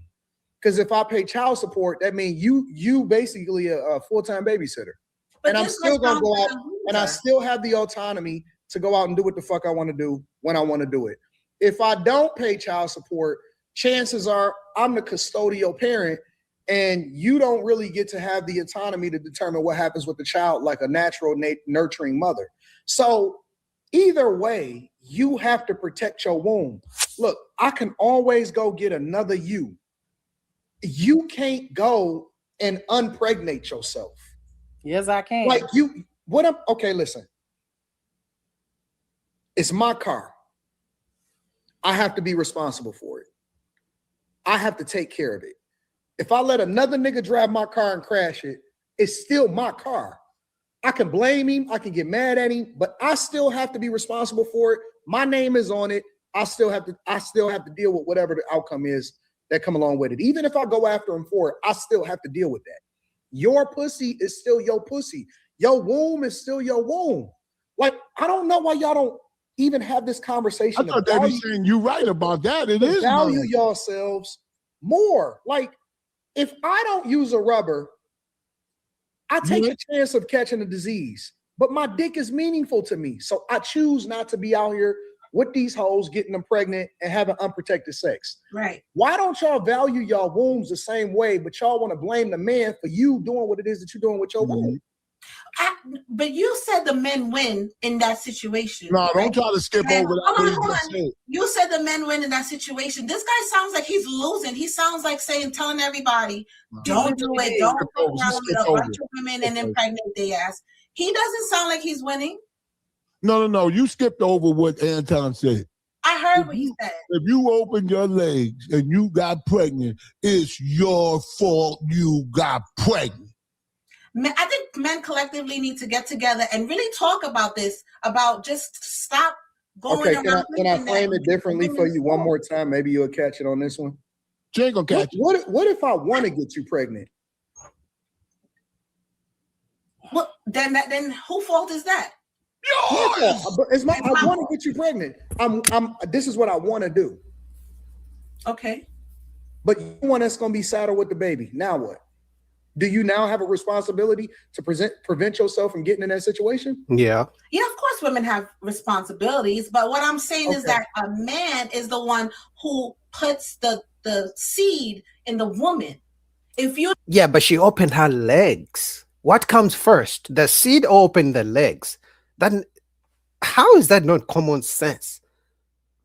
because if I pay child support, that means you basically a full-time babysitter. But and I'm still gonna go out, and I still have the autonomy to go out and do what the fuck I want to do when I want to do it. If I don't pay child support, chances are I'm the custodial parent, and you don't really get to have the autonomy to determine what happens with the child like a natural, nurturing mother. So either way, you have to protect your womb. Look, I can always go get another you. You can't go and unpregnate yourself. Yes, I can. Like okay, listen. It's my car. I have to be responsible for it. I have to take care of it. If I let another nigga drive my car and crash it, it's still my car. I can blame him, I can get mad at him, but I still have to be responsible for it. My name is on it. I still have to deal with whatever the outcome is that come along with it. Even if I go after him for it, I still have to deal with that. Your pussy is still your pussy. Your womb is still your womb. Like, I don't know why y'all don't even have this conversation. I thought they be saying you right about that. It is value yourselves more. Like, if I don't use a rubber, I take the chance of catching a disease. But my dick is meaningful to me. So I choose not to be out here with these hoes, getting them pregnant and having unprotected sex. Right. Why don't y'all value y'all wombs the same way, but y'all want to blame the man for you doing what it is that you're doing with your womb? But you said the men win in that situation. No, don't try to skip over that. Hold on. You said the men win in that situation. This guy sounds like he's losing. He sounds like telling everybody, don't do it. Don't go around with a bunch of women and impregnate their ass. He doesn't sound like he's winning. No. You skipped over what Anton said. I heard what he said. If you opened your legs and you got pregnant, it's your fault you got pregnant. I think men collectively need to get together and really talk about this, about just stop going Okay, around. can I frame it differently for you one more time? Maybe you'll catch it on this one. She ain't gonna catch it. What if I want to get you pregnant? Well, then whose fault is that? Yeah, but I want to get you pregnant. This is what I want to do. Okay. But you want us gonna be saddled with the baby. Now what? Do you now have a responsibility to prevent yourself from getting in that situation? Yeah. Yeah, of course women have responsibilities, but what I'm saying is that a man is the one who puts the seed in the woman. Yeah, but she opened her legs. What comes first? The seed or open the legs? Then how is that not common sense?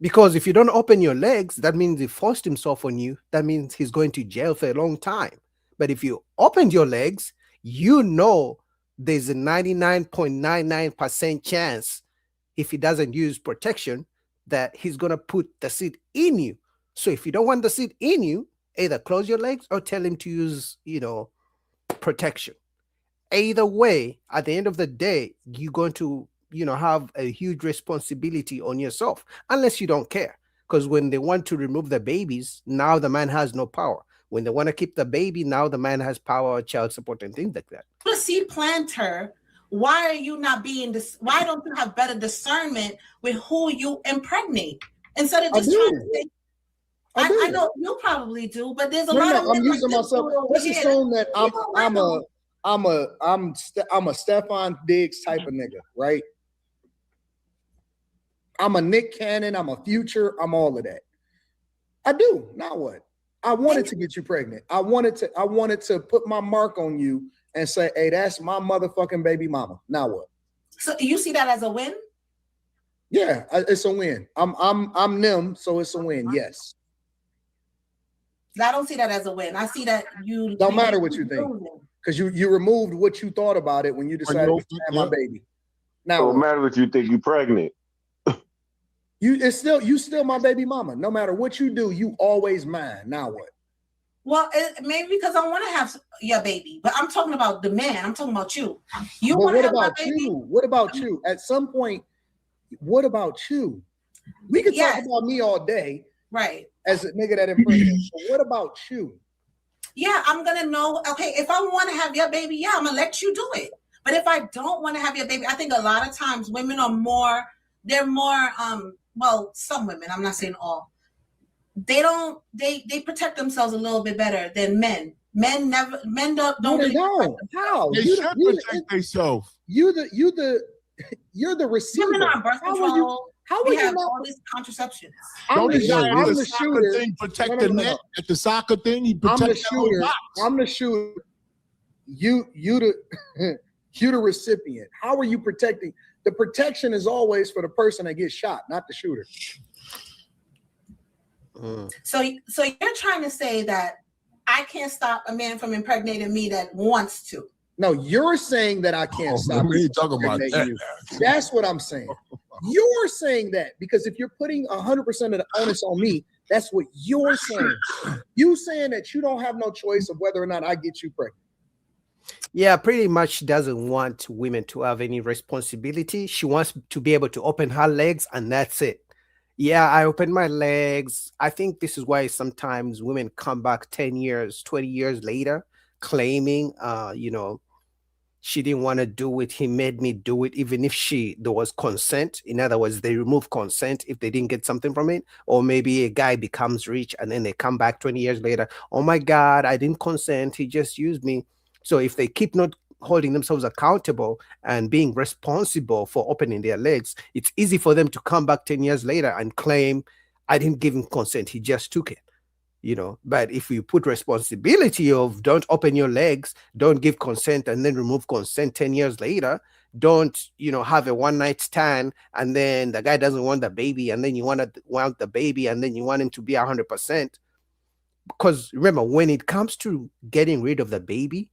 Because if you don't open your legs, that means he forced himself on you. That means he's going to jail for a long time. But if you opened your legs, you know there's a 99.99% chance, if he doesn't use protection, that he's going to put the seed in you. So if you don't want the seed in you, either close your legs or tell him to use, protection. Either way, at the end of the day, you're going to, have a huge responsibility on yourself, unless you don't care. Because when they want to remove the babies, now the man has no power. When they want to keep the baby, now the man has power, child support, and things like that. A seed planter, why are you not being this? Why don't you have better discernment with who you impregnate instead of just trying to say? I know you probably do, but there's a lot of. I'm using myself. Let's assume that I'm a Stefan Diggs type of nigga, right? I'm a Nick Cannon. I'm a Future. I'm all of that. I do. Now what? I wanted to get you pregnant. I wanted to put my mark on you and say, hey, that's my motherfucking baby mama. Now what? So you see that as a win? Yeah, it's a win. I'm them, so it's a win. Yes. I don't see that as a win. I see that you don't matter what you think, because you removed what you thought about it when you decided to have my baby. Now don't matter what you think. You pregnant. You still my baby mama. No matter what you do, you always mine. Now what? Well, maybe because I want to have your baby, but I'm talking about the man. I'm talking about you. You want to have my baby? What about you? At some point, what about you? We could talk about me all day, right? As a nigga that impregnates. So what about you? Yeah, I'm gonna know. Okay, if I want to have your baby, yeah, I'm gonna let you do it. But if I don't want to have your baby, I think a lot of times women are more. They're more. Well, some women, I'm not saying all, they protect themselves a little bit better than men. Men don't really know how. They should protect themselves. You're the receiver. Women are on birth control. How we are have you not all these contraceptions? I'm the soccer shooter. thing protect the net at the soccer thing. He I'm the protects shooter. I'm the shooter. You the recipient. How are you protecting? The protection is always for the person that gets shot, not the shooter. So you're trying to say that I can't stop a man from impregnating me that wants to? No, you're saying that I can't stop. We ain't talking about that. You. That's what I'm saying. You're saying that because if you're putting 100% of the onus on me, that's what you're saying. You saying that you don't have no choice of whether or not I get you pregnant. Yeah, pretty much doesn't want women to have any responsibility. She wants to be able to open her legs and that's it. Yeah, I opened my legs. I think this is why sometimes women come back 10 years, 20 years later claiming, She didn't want to do it. He made me do it, even if there was consent. In other words, they remove consent if they didn't get something from it. Or maybe a guy becomes rich and then they come back 20 years later. Oh my God, I didn't consent. He just used me. So if they keep not holding themselves accountable and being responsible for opening their legs, it's easy for them to come back 10 years later and claim, I didn't give him consent. He just took it. But if you put responsibility of don't open your legs, don't give consent, and then remove consent 10 years later, don't, have a one night stand, and then the guy doesn't want the baby, and then you want the baby, and then you want him to be 100%. Because remember, when it comes to getting rid of the baby,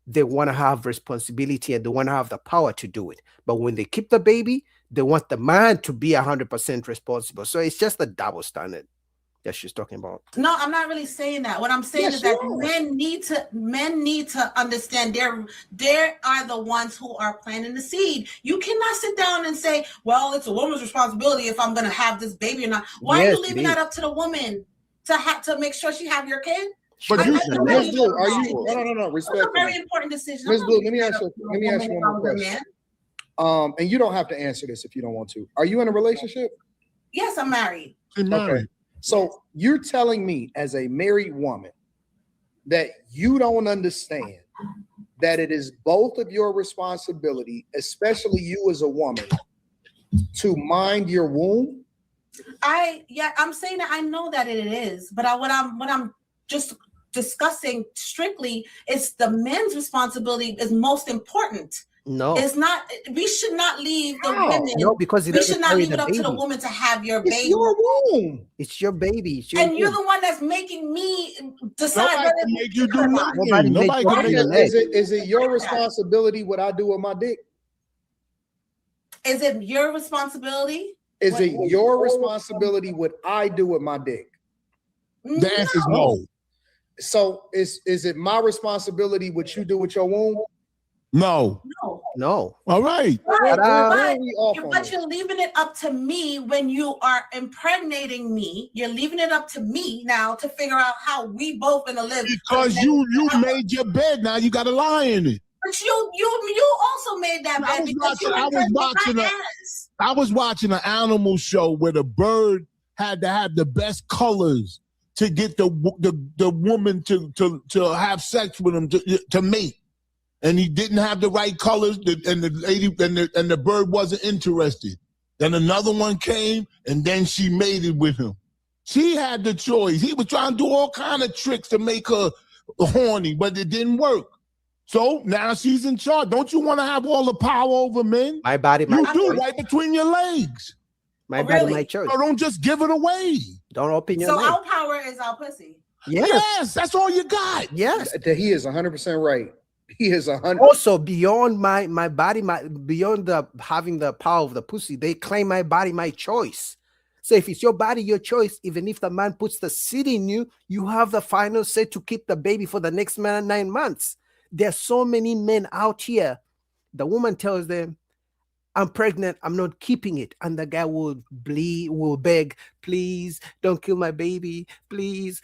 they want to have responsibility and they want to have the power to do it. But when they keep the baby, they want the man to be 100% responsible. So it's just a double standard that she's talking about. No, I'm not really saying that. What I'm saying is that men need to understand they are the ones who are planting the seed. You cannot sit down and say, well, it's a woman's responsibility if I'm going to have this baby or not. Why are you leaving that up to the woman to make sure she have your kid? But Ms. Blue, are you? No. Respect. It's a very important decision. Ms. Blue, let me ask you one more question. And you don't have to answer this if you don't want to. Are you in a relationship? Yes, I'm married. Okay. So you're telling me as a married woman that you don't understand that it is both of your responsibility, especially you as a woman, to mind your womb? I'm saying that I know that it is, but what I'm just discussing strictly is the men's responsibility is most important. No, it's not. We should not leave the women. No, because we should not leave it up to the woman to have your baby. It's your womb. It's your baby. And you're the one that's making me decide whether to make you do nothing. Nobody is it your responsibility what I do with my dick? Is it your responsibility? Is it your responsibility what I do with my dick? The answer is no. So is it my responsibility what you do with your womb? No. All right. But you're leaving it up to me when you are impregnating me. You're leaving it up to me now to figure out how we both gonna live. Because you made your bed. Now you got to lie in it. But you also made that bed. I was watching an animal show where the bird had to have the best colors to get the woman to have sex with him to mate. And he didn't have the right colors, and the lady and the bird wasn't interested. Then another one came, and then she mated with him. She had the choice. He was trying to do all kind of tricks to make her horny, but it didn't work. So now she's in charge. Don't you want to have all the power over men? My body, my choice. You do, right between your legs. My body, my choice. So don't just give it away. Don't open your So leg. our power is our pussy. Yes, that's all you got. Yes. He is 100% right. He is 100. Also, beyond my body, beyond having the power of the pussy, they claim my body, my choice. So if it's your body, your choice, even if the man puts the seed in you, you have the final say to keep the baby for the next 9 months. There are so many men out here. The woman tells them, I'm pregnant, I'm not keeping it. And the guy will beg, please don't kill my baby. Please,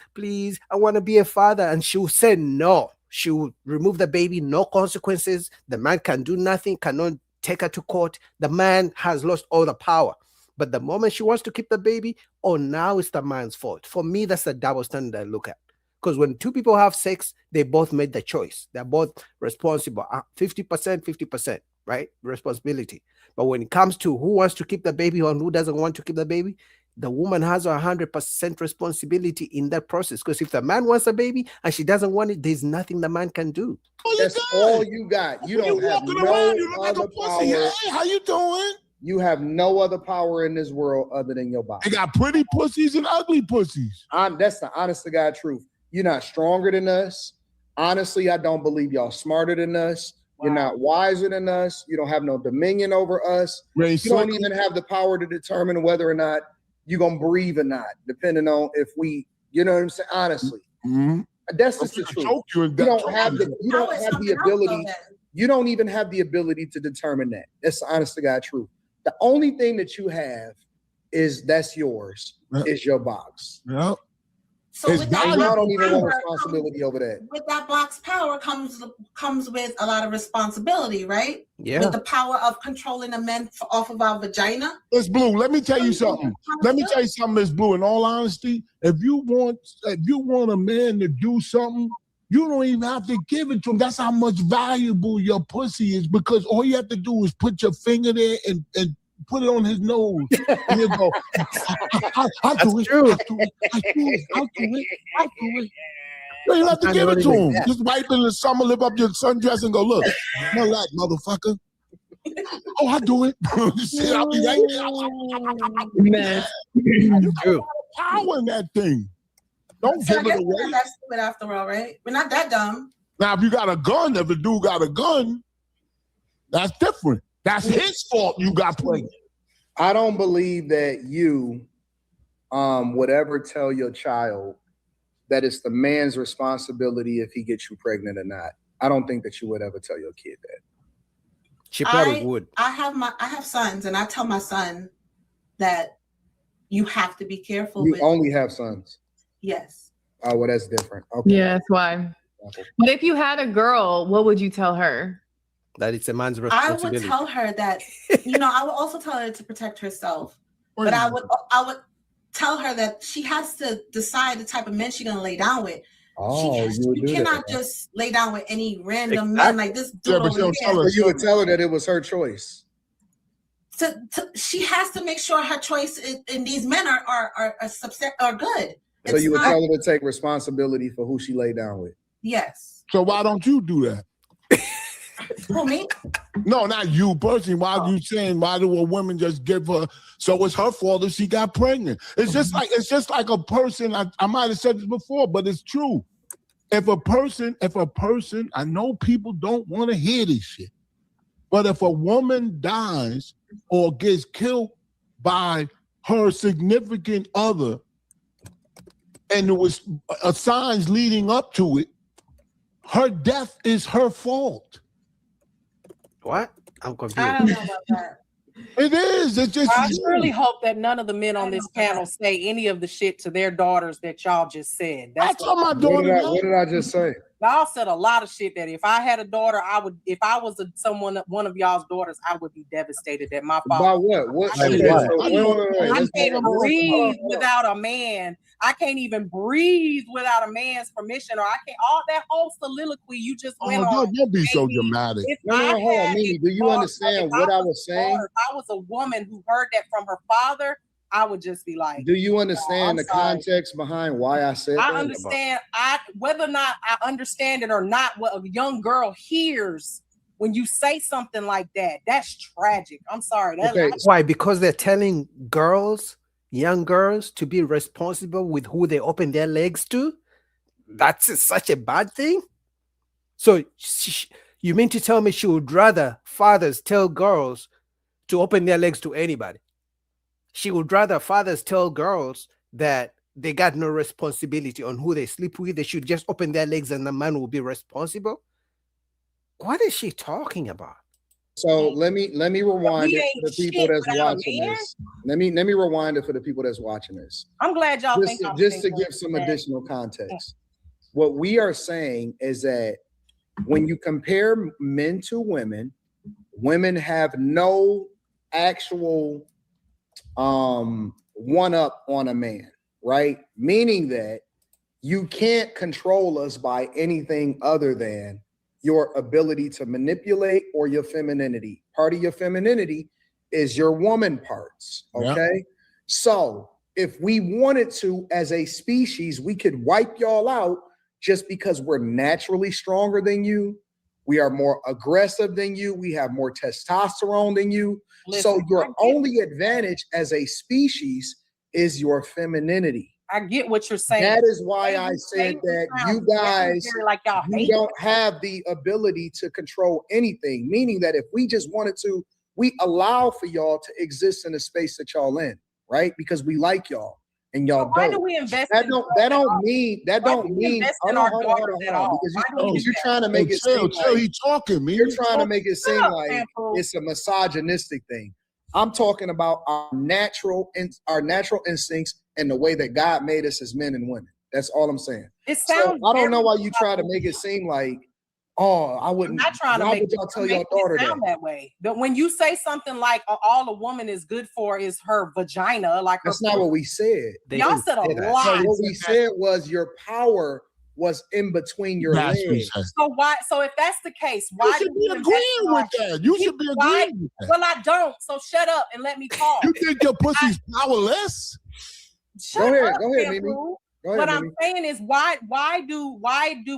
I want to be a father. And she will say no. She will remove the baby, no consequences. The man can do nothing, cannot take her to court. The man has lost all the power. But the moment she wants to keep the baby, now it's the man's fault. For me, that's the double standard I look at. Because when two people have sex, they both made the choice. They're both responsible. 50%, right? Responsibility. But when it comes to who wants to keep the baby and who doesn't want to keep the baby, the woman has 100% responsibility in that process. Because if the man wants a baby and she doesn't want it, there's nothing the man can do. That's all you got. You don't have no other power. Hey, how you doing? You have no other power in this world other than your body. They got pretty pussies and ugly pussies. That's the honest to God truth. You're not stronger than us. Honestly, I don't believe y'all smarter than us. Wow. You're not wiser than us. You don't have no dominion over us. You don't even have the power to determine whether or not you're going to breathe or not, depending on if we, you know what I'm saying? Honestly. Mm-hmm. That's just the truth. You don't have the ability. You don't even have the ability to determine that. That's the honest to God truth. The only thing that you have is that's yours, is your box. Yep. So It's with that valuable. Y'all don't even want power responsibility over that. with that box power comes with a lot of responsibility, right? Yeah. With the power of controlling the men off of our vagina. Miss Blue, let me tell you something. Miss Blue, in all honesty, if you want a man to do something, you don't even have to give it to him. That's how much valuable your pussy is, because all you have to do is put your finger there and put it on his nose. And you go, I'll do it. You don't have to give it to him. Just wipe it in the summer, lift up your sundress and go, look, smell that, motherfucker. Oh, I do it. You see, I'll be right there. You got a lot of power in that thing. Don't So I give it guess away. we're not that stupid after all, right? We're not that dumb. Now, if you got a gun, if a dude got a gun, that's different. That's his fault you got pregnant. I don't believe that you would ever tell your child that it's the man's responsibility if he gets you pregnant or not. I don't think that you would ever tell your kid that. She probably would. I have sons, and I tell my son that you have to be careful. You only have sons. Yes. Oh, well, that's different. Okay. Yeah, that's why. But if you had a girl, what would you tell her? That it's a man's I responsibility. would tell her that, I would also tell her to protect herself. But I would tell her that she has to decide the type of men she's gonna lay down with. Oh, You cannot just lay down with any random man like this dude over here. So you would tell her that it was her choice. She has to make sure her choice in these men are good. So you would tell her to take responsibility for who she laid down with. Yes. So why don't you do that? Who, me? No, not you personally. Why are you saying, why do a woman just give her? So it's her fault if she got pregnant. It's just like a person. I might have said this before, but it's true. If a person, I know people don't want to hear this shit, but if a woman dies or gets killed by her significant other, and there was signs leading up to it, her death is her fault. What? I'm confused. I don't know about that. It is. It's just. I really hope that none of the men on this panel say any of the shit to their daughters that y'all just said. That's what my daughter. What did I just say? Y'all said a lot of shit that if I had a daughter, I would. If I was one of y'all's daughters, I would be devastated that my father. About what? What? I Wait. can't breathe without a man. I can't even breathe without a man's permission, or I can't. All that whole soliloquy you just went on. Don't be so dramatic. No, hold on, Mimi. Do you understand what I was saying? If I was a woman who heard that from her father, I would just be like, do you understand the context behind why I said that? I understand. Whether or not I understand it or not, what a young girl hears when you say something like that, that's tragic. I'm sorry. Why? Because they're telling young girls, to be responsible with who they open their legs to. That's such a bad thing. So you mean to tell me she would rather fathers tell girls to open their legs to anybody? She would rather fathers tell girls that they got no responsibility on who they sleep with. They should just open their legs and the man will be responsible. What is she talking about? So let me rewind it for the people that's watching this. Let me rewind it for the people that's watching this. I'm glad y'all think just to give some additional context. What we are saying is that when you compare men to women, women have no actual one up on a man, right? Meaning that you can't control us by anything other than your ability to manipulate or your femininity. Part of your femininity is your woman parts, okay? Yep. So if we wanted to, as a species, we could wipe y'all out just because we're naturally stronger than you. We are more aggressive than you. We have more testosterone than you. So your only advantage as a species is your femininity. I get what you're saying. That is why I said that you guys, you don't have the ability to control anything, meaning that if we just wanted to, we allow for y'all to exist in the space that y'all in, right? Because we like y'all and y'all why don't. Do we invest that don't mean because you're trying to make it seem like you're trying to make it seem like it's a misogynistic thing. I'm talking about our natural instincts and the way that God made us as men and women. That's all I'm saying. It So sounds. I don't know why you very try to make it seem like, oh, I I'm wouldn't. not trying to Why make would y'all tell your it daughter sound that? that way. But when you say something like all a woman is good for is her vagina, like That's her not what we said. y'all said a lot. What we said was your power was in between your That's what he legs. said. So why? So if that's the case, why You should do be we invest agreeing in our- with that. You should be Why- agreeing with that. Well, I don't. So shut up and let me talk. You think your pussy's powerless? Shut Go ahead, up, go ahead, Shampoo. Mimi. Go ahead, What I'm Mimi. saying is why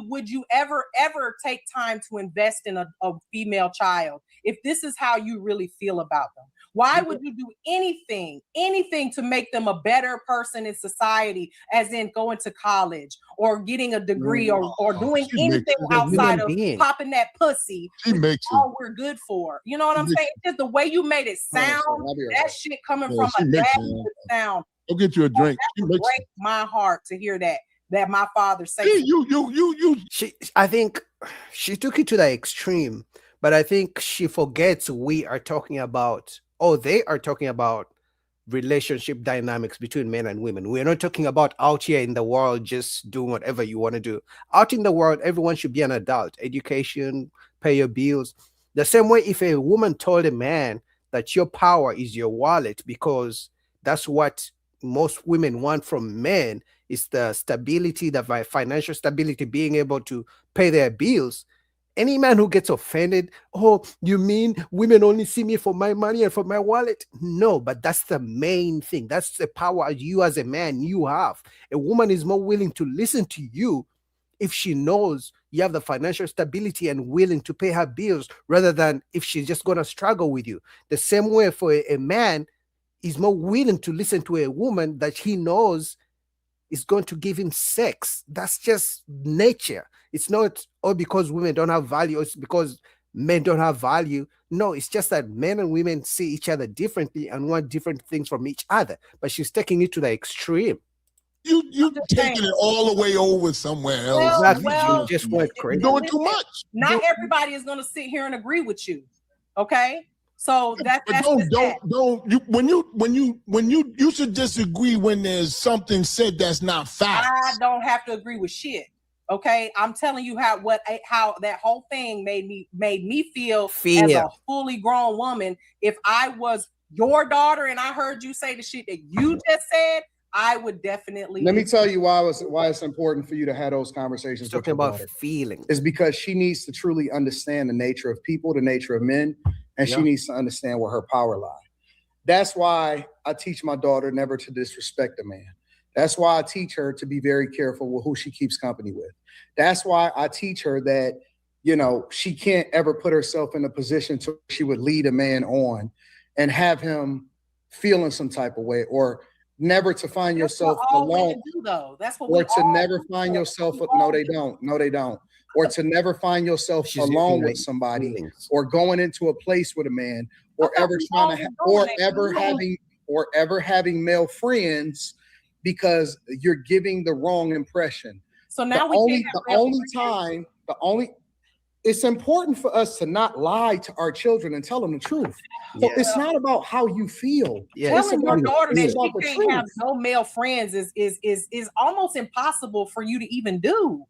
would you ever take time to invest in a female child if this is how you really feel about them? Why would you do anything to make them a better person in society, as in going to college or getting a degree or doing She makes anything it a outside human of being. popping that pussy? She which makes is all we're good for. You know what I'm She makes saying? Just the way you made it sound, I'll be right that back. shit coming Yeah, from she a makes dad it. would sound. Go get you a drink. She That makes break my heart to hear that my father say. I think she took it to the extreme, but I think she forgets we are talking about, they are talking about relationship dynamics between men and women. We're not talking about out here in the world just doing whatever you want to do. Out in the world, everyone should be an adult. Education, pay your bills. The same way if a woman told a man that your power is your wallet, because that's what most women want from men, is the stability, the financial stability, being able to pay their bills. Any man who gets offended, oh, you mean women only see me for my money and for my wallet? No, but that's the main thing. That's the power you as a man you have. A woman is more willing to listen to you if she knows you have the financial stability and willing to pay her bills, rather than if she's just going to struggle with you. The same way for a man is more willing to listen to a woman that he knows is going to give him sex. That's just nature. It's not because women don't have value, it's because men don't have value. No, it's just that men and women see each other differently and want different things from each other. But she's taking it to the extreme. You taking it all the way over somewhere else. Well, you just went crazy. You're doing too much. Not everybody is going to sit here and agree with you. Okay, so that's when you should disagree when there's something said that's not fact. I don't have to agree with shit. Okay, I'm telling you how that whole thing made me feel as a fully grown woman. If I was your daughter and I heard you say the shit that you just said, I would definitely. Let me tell you why it's important for you to have those conversations. Talking about feelings. Is because she needs to truly understand the nature of people, the nature of men, and she needs to understand where her power lies. That's why I teach my daughter never to disrespect a man. That's why I teach her to be very careful with who she keeps company with. That's why I teach her that, she can't ever put herself in a position to she would lead a man on and have him feeling some type of way, or never to find yourself alone. That's what or to never find yourself. No, they don't. Or to never find yourself alone with somebody, or going into a place with a man, or ever having male friends, because you're giving the wrong impression. So now it's important for us to not lie to our children and tell them the truth. So it's not about how you feel. Telling your daughter that she can't have no male friends is almost impossible for you to even do.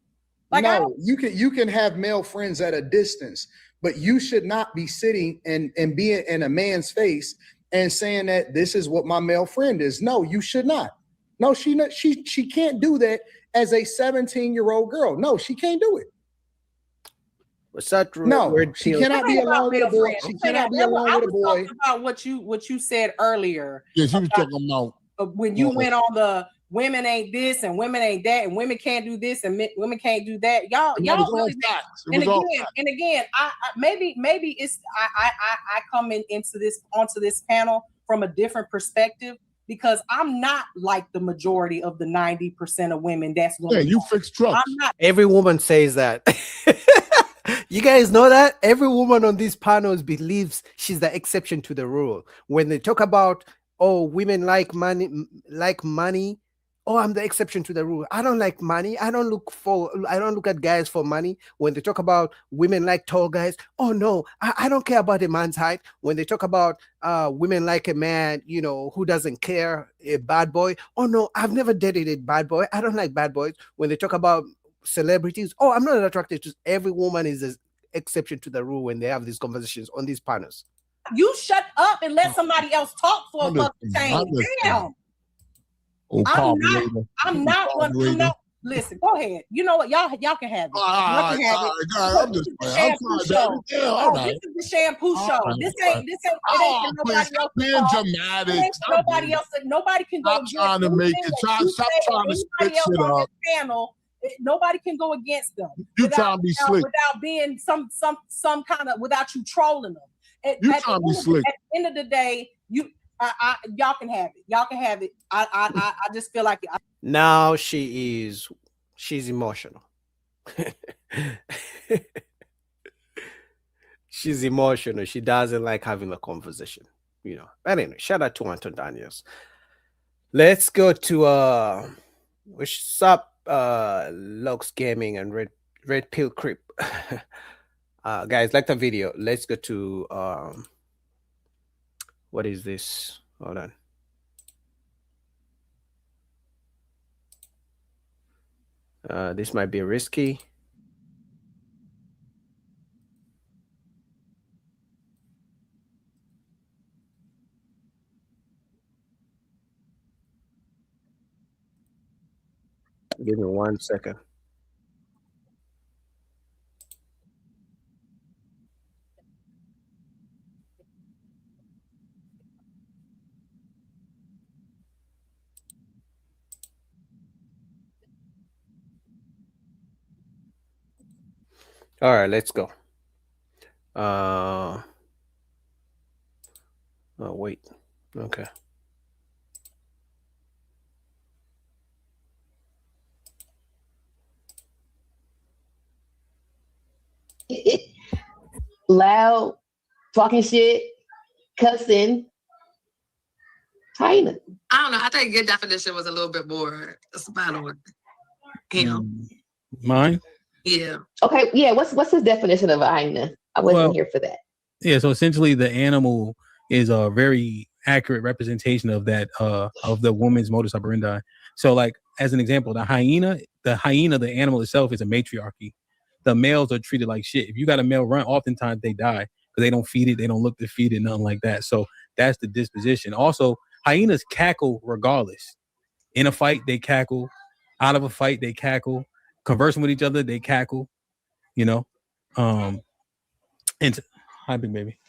You can have male friends at a distance, but you should not be sitting and being in a man's face and saying that this is what my male friend is. No, you should not. No, she can't do that as a 17-year-old girl. No, she can't do it. What's that? No, she cannot be alone with a boy. She cannot be alone with a boy. About what you said earlier. Yeah, she was talking about when you went on the women ain't this and women ain't that and women can't do this and women can't do that. Y'all really, and again, I maybe it's I come onto this panel from a different perspective, because I'm not like the majority of the 90% of women that's going. Yeah, you fix trucks. I'm not. Every woman says that. You guys know that? Every woman on these panels believes she's the exception to the rule. When they talk about, women like money, oh, I'm the exception to the rule. I don't like money. I don't look at guys for money. When they talk about women like tall guys, oh no, I don't care about a man's height. When they talk about women like a man, who doesn't care, a bad boy, oh no, I've never dated a bad boy. I don't like bad boys. When they talk about celebrities, oh, I'm not attracted to every woman is an exception to the rule when they have these conversations on these panels. You shut up and let somebody else talk for a fucking change. Damn. I'm not one. Listen, go ahead. You know what? Y'all can have it. Y'all can have it. This is the shampoo show. This is the shampoo show. This ain't for nobody else. Being dramatic. Nobody else. Nobody can go against trying to make it. Stop trying to spit shit up. Panel, nobody can go against them. You trying to be slick without being some kind of without you trolling them. You trying to be slick. At the end of the day, y'all can have it. Y'all can have it. I just feel like now she's emotional. She's emotional. She doesn't like having a conversation, But anyway, shout out to Anton Daniels. Let's go to what's up, Lux Gaming and Red Pill Creep. Guys, like the video. Let's go to what is this? Hold on. This might be risky. Give me 1 second. All right, let's go. Oh, wait. Okay. Loud, talking shit, cussing. Hyena. I don't know. I think your definition was a little bit more spot on him. Mine? Yeah. Okay. Yeah. What's his definition of a hyena? I wasn't here for that. Yeah. So essentially, the animal is a very accurate representation of that of the woman's modus operandi. So, like as an example, the hyena, the animal itself is a matriarchy. The males are treated like shit. If you got a male run, oftentimes they die because they don't feed it, they don't look to feed it, nothing like that. So that's the disposition. Also, hyenas cackle regardless. In a fight, they cackle. Out of a fight, they cackle. Conversing with each other, they cackle. And hi, big baby.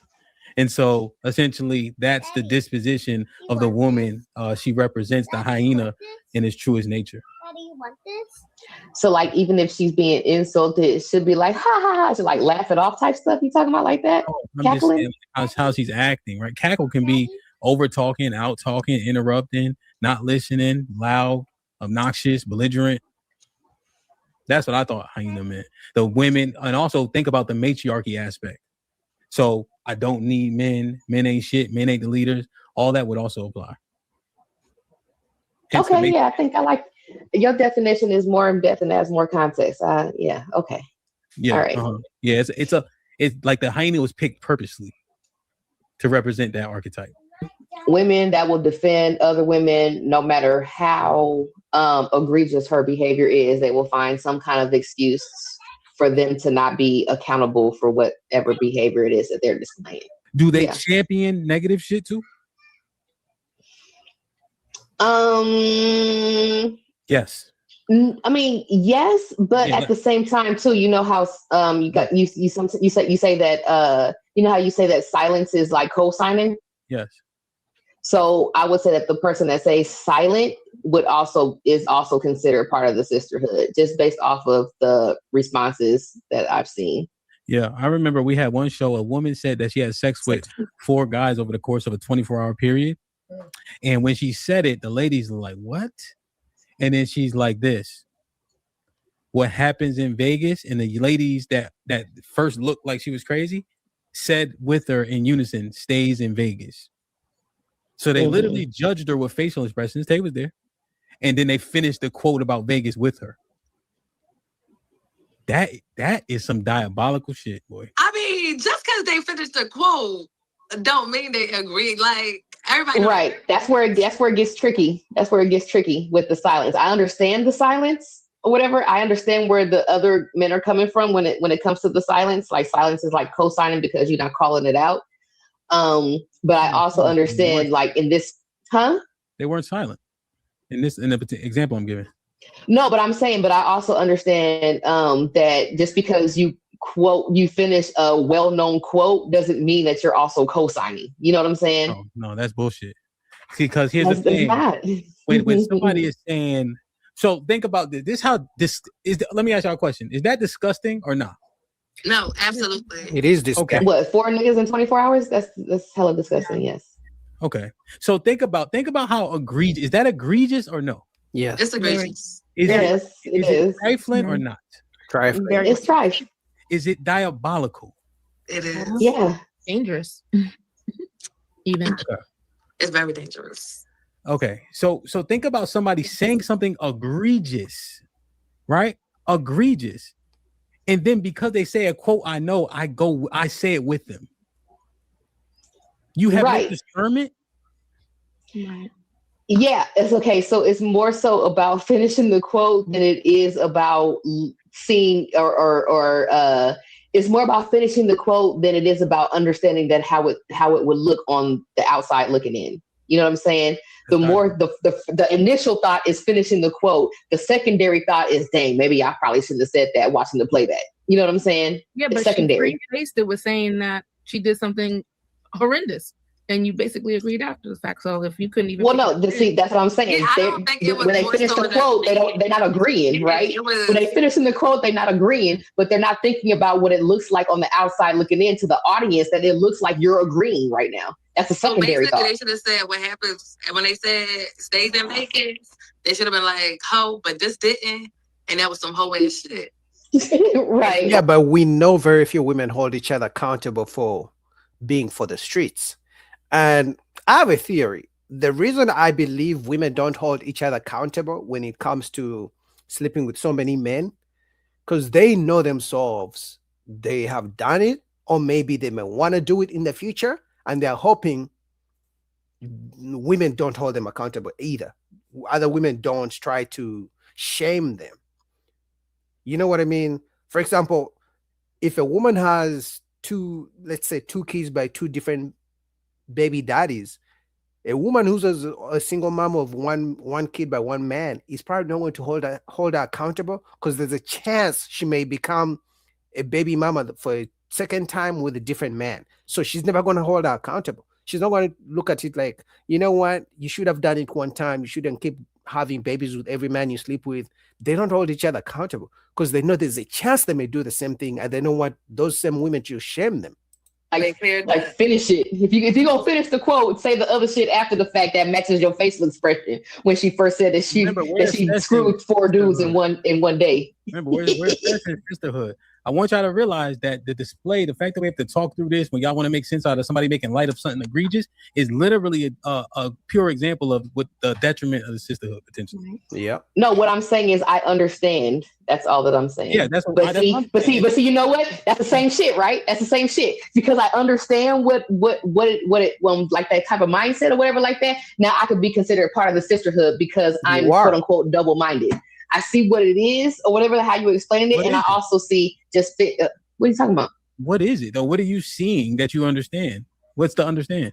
And so essentially, that's the disposition of the woman. She represents the hyena in its truest nature. Do you want this? So, like, even if she's being insulted, it should be like, ha ha ha, to like laugh it off type stuff. You talking about like that? I'm cackling? Just saying how she's acting, right? Cackle can be over talking, out talking, interrupting, not listening, loud, obnoxious, belligerent. That's what I thought hyena meant. The women, and also think about the matriarchy aspect. So I don't need men. Men ain't shit. Men ain't the leaders. All that would also apply. Hence okay, yeah, I think I like your definition is more in depth and has more context. Yeah, okay. Yeah, all right. Yeah, it's like the hyena was picked purposely to represent that archetype. Women that will defend other women, no matter how egregious her behavior is, they will find some kind of excuse for them to not be accountable for whatever behavior it is that they're displaying. Do they champion negative shit too? Yes. I mean, yes, but at the same time too, you know how you say that you know how you say that silence is like co-signing? Yes. So I would say that the person that says silent is also considered part of the sisterhood, just based off of the responses that I've seen. Yeah, I remember we had one show. A woman said that she had sex with 4 guys over the course of a 24-hour period. And when she said it, the ladies were like, what? And then she's like this. What happens in Vegas, and the ladies that first looked like she was crazy said with her in unison, stays in Vegas. So they literally judged her with facial expressions. They was there. and then they finish the quote about Vegas with her. That is some diabolical shit, boy. I mean, just because they finished the quote don't mean they agree. Like everybody Right. That's where it gets tricky. That's where it gets tricky with the silence. I understand the silence or whatever. I understand where the other men are coming from when it comes to the silence. Like silence is like co-signing because you're not calling it out. But I also understand like in this, They weren't silent in the example I'm giving. No, but I'm saying, but I also understand that just because you finish a well-known quote doesn't mean that you're also co-signing. You know what I'm saying? Oh, no, that's bullshit. See, because here's the thing: when somebody is saying, so think about this. This how this is. Let me ask y'all a question: is that disgusting or not? No, absolutely. It is disgusting. Okay. What, 4 niggas in 24 hours? That's hella disgusting. Yes. Okay. So think about how egregious is that egregious or no? Yes. It's egregious. Yes, it is. Trifling or not? Trifling. It's trifling. Is it diabolical? It is. Yeah. Dangerous. Even. Okay. It's very dangerous. Okay. So think about somebody saying something egregious, right? Egregious. And then because they say a quote, I say it with them. You have no discernment? Right. Yeah, it's okay. So it's more so about finishing the quote than it is about seeing or it's more about finishing the quote than it is about understanding that how it would look on the outside looking in. You know what I'm saying? The more the initial thought is finishing the quote. The secondary thought is, dang, maybe I probably shouldn't have said that watching the playback. You know what I'm saying? Yeah, it's but secondary. she faced it with saying that she did something horrendous. And you basically agreed after the fact. So if you couldn't even, that's what I'm saying. Yeah, when they finish the quote, they're not agreeing, right? When they finish in the quote, they're not agreeing, but they're not thinking about what it looks like on the outside looking into the audience. That it looks like you're agreeing right now. That's a secondary thought. They should have said what happens when they said stays in Vegas. They should have been like, "Ho," but this didn't, and that was some hoe ass shit. Right. Yeah, but we know very few women hold each other accountable for being for the streets. And I have a theory. The reason I believe women don't hold each other accountable when it comes to sleeping with so many men, because they know themselves they have done it, or maybe they may want to do it in the future, and they're hoping women don't hold them accountable either. Other women don't try to shame them. You know what I mean? For example, if a woman has let's say two kids by two different baby daddies, a woman who's a single mom of one kid by one man is probably not going to hold her accountable, because there's a chance she may become a baby mama for a second time with a different man. So she's never going to hold her accountable. She's not going to look at it like, you know what, you should have done it one time. You shouldn't keep having babies with every man you sleep with. They don't hold each other accountable because they know there's a chance they may do the same thing, and they know what those same women to shame them. Like finish it. If you gonna finish the quote, say the other shit after the fact that matches your facial expression when she first said that she screwed 4 dudes in one day. Remember, where's sisterhood? I want y'all to realize that the fact that we have to talk through this when y'all want to make sense out of somebody making light of something egregious is literally a pure example of what the detriment of the sisterhood potentially. Yeah. No, what I'm saying is I understand. That's all that I'm saying. Yeah, that's what. But see, you know what? That's the same shit, right? That's the same shit because I understand what like that type of mindset or whatever like that. Now I could be considered part of the sisterhood because I'm quote unquote double minded. I see what it is or whatever, how you explained it. And I also see what are you talking about? What is it though? What are you seeing that you understand? What's the understand?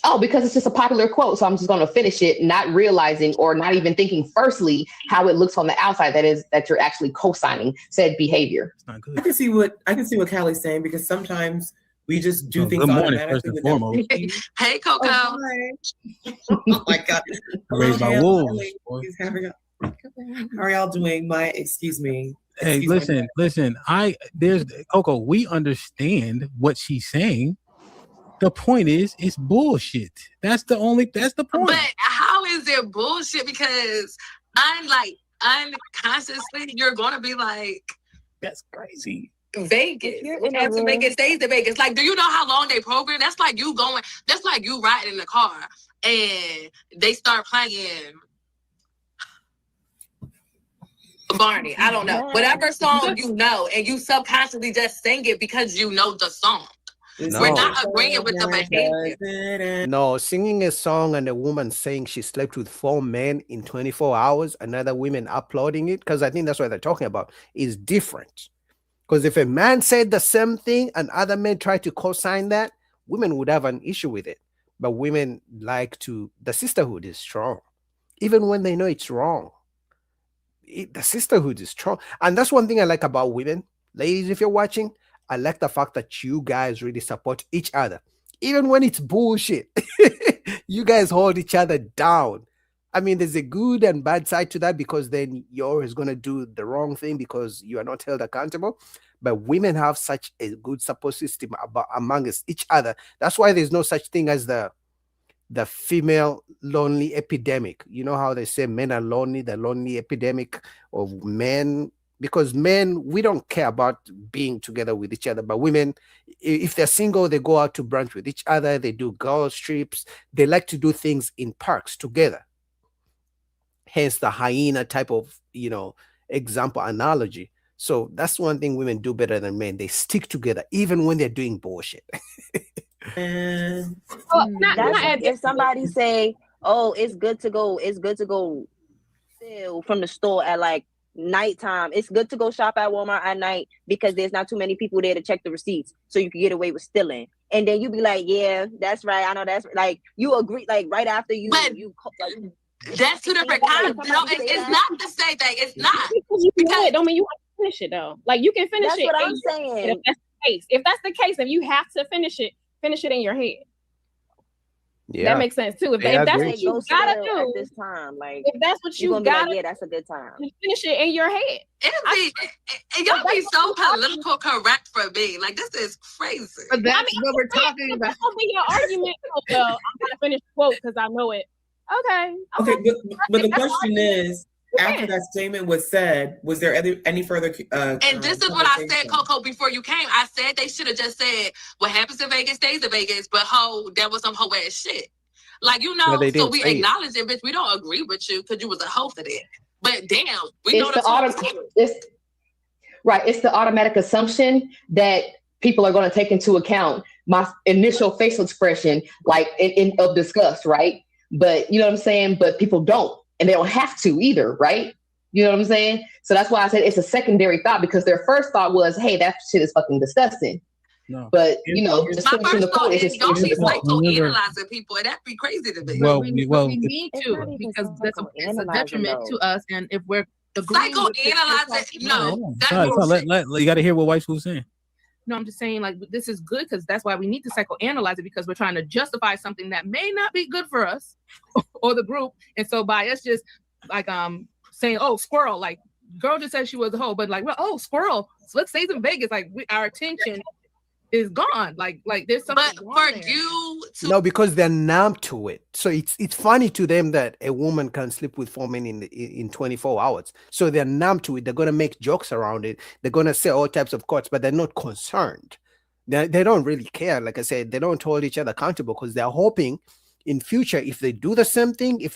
Oh, because it's just a popular quote. So I'm just going to finish it, not realizing or not even thinking firstly how it looks on the outside. That you're actually co-signing said behavior. It's not good. I can see what Callie's saying because sometimes we just do things automatically. Hey, Coco. Oh my God. Raised by wolves. How are y'all doing? Excuse me. Hey, listen. There's Coco. We understand what she's saying. The point is, it's bullshit. That's the point. But how is it bullshit? Because unconsciously, you're gonna be like, that's crazy. Vegas. It has to make it stays in Vegas. Like, do you know how long they program? That's like you riding in the car and they start playing Barney, I don't know. Whatever song you know, and you subconsciously just sing it because you know the song. No. We're not agreeing with the behavior. No, singing a song and a woman saying she slept with 4 men in 24 hours, another women uploading it, because I think that's what they're talking about, is different. Because if a man said the same thing and other men try to co-sign that, women would have an issue with it. But women like to, the sisterhood is strong, even when they know it's wrong. The sisterhood is strong. And that's one thing I like about women. Ladies, if you're watching, I like the fact that you guys really support each other. Even when it's bullshit, you guys hold each other down. I mean, there's a good and bad side to that, because then you're always going to do the wrong thing because you are not held accountable. But women have such a good support system amongst each other. That's why there's no such thing as the female lonely epidemic. You know how they say men are lonely, the lonely epidemic of men, because men, we don't care about being together with each other. But women, if they're single, they go out to brunch with each other, they do girls trips, they like to do things in parks together. Hence the hyena type of, example analogy. So that's one thing women do better than men. They stick together even when they're doing bullshit. If somebody say, "Oh, it's good to go steal from the store at like nighttime. It's good to go shop at Walmart at night because there's not too many people there to check the receipts, so you can get away with stealing." And then you be like, "Yeah, that's right. I know that's like you agree." Like right after you, that's two different kinds. No, it's not the same thing. It's not because don't mean you want to finish it though. Like you can finish that's it. That's what I'm saying. If that's the case, if you have to finish it in your head. Yeah, that makes sense too. If that's what you gotta do at this time, like if that's what you gotta, like, yeah, that's a good time. Finish it in your head. Y'all be so political correct for me. Like this is crazy. But that's what we're talking about. That's gonna be your argument. Well, I'm gonna finish the quote because I know it. Okay. But the question is, after that statement was said, was there any further? And this is what I said, Coco, before you came. I said they should have just said, "What happens in Vegas stays in Vegas." But that was some hoe ass shit. Like so we acknowledge it, bitch. We don't agree with you because you was a hoe for that. But damn, we know It's the automatic assumption that people are going to take into account my initial facial expression, like of disgust, right? But you know what I'm saying? But people don't. And they don't have to either, right? You know what I'm saying? So that's why I said it's a secondary thought, because their first thought was, "Hey, that shit is fucking disgusting." No. But just my first thought is don't be psychoanalyzing people, and that'd be crazy to me. We need to, because that's it's a detriment to us, and if we're psychoanalyzing, you got to hear what White School's saying. No, I'm just saying, like, this is good because that's why we need to psychoanalyze it, because we're trying to justify something that may not be good for us or the group. And so by us just like saying, "Oh, squirrel," like girl just said she was a hoe, but like, well, "Oh, squirrel, so let's say in Vegas," like our attention is gone. Like there's something. But for you to no, because they're numb to it. So it's funny to them that a woman can sleep with 4 men in 24 hours. So they're numb to it. They're gonna make jokes around it. They're gonna say all types of quotes, but they're not concerned. They don't really care. Like I said, they don't hold each other accountable because they're hoping in future, if they do the same thing, if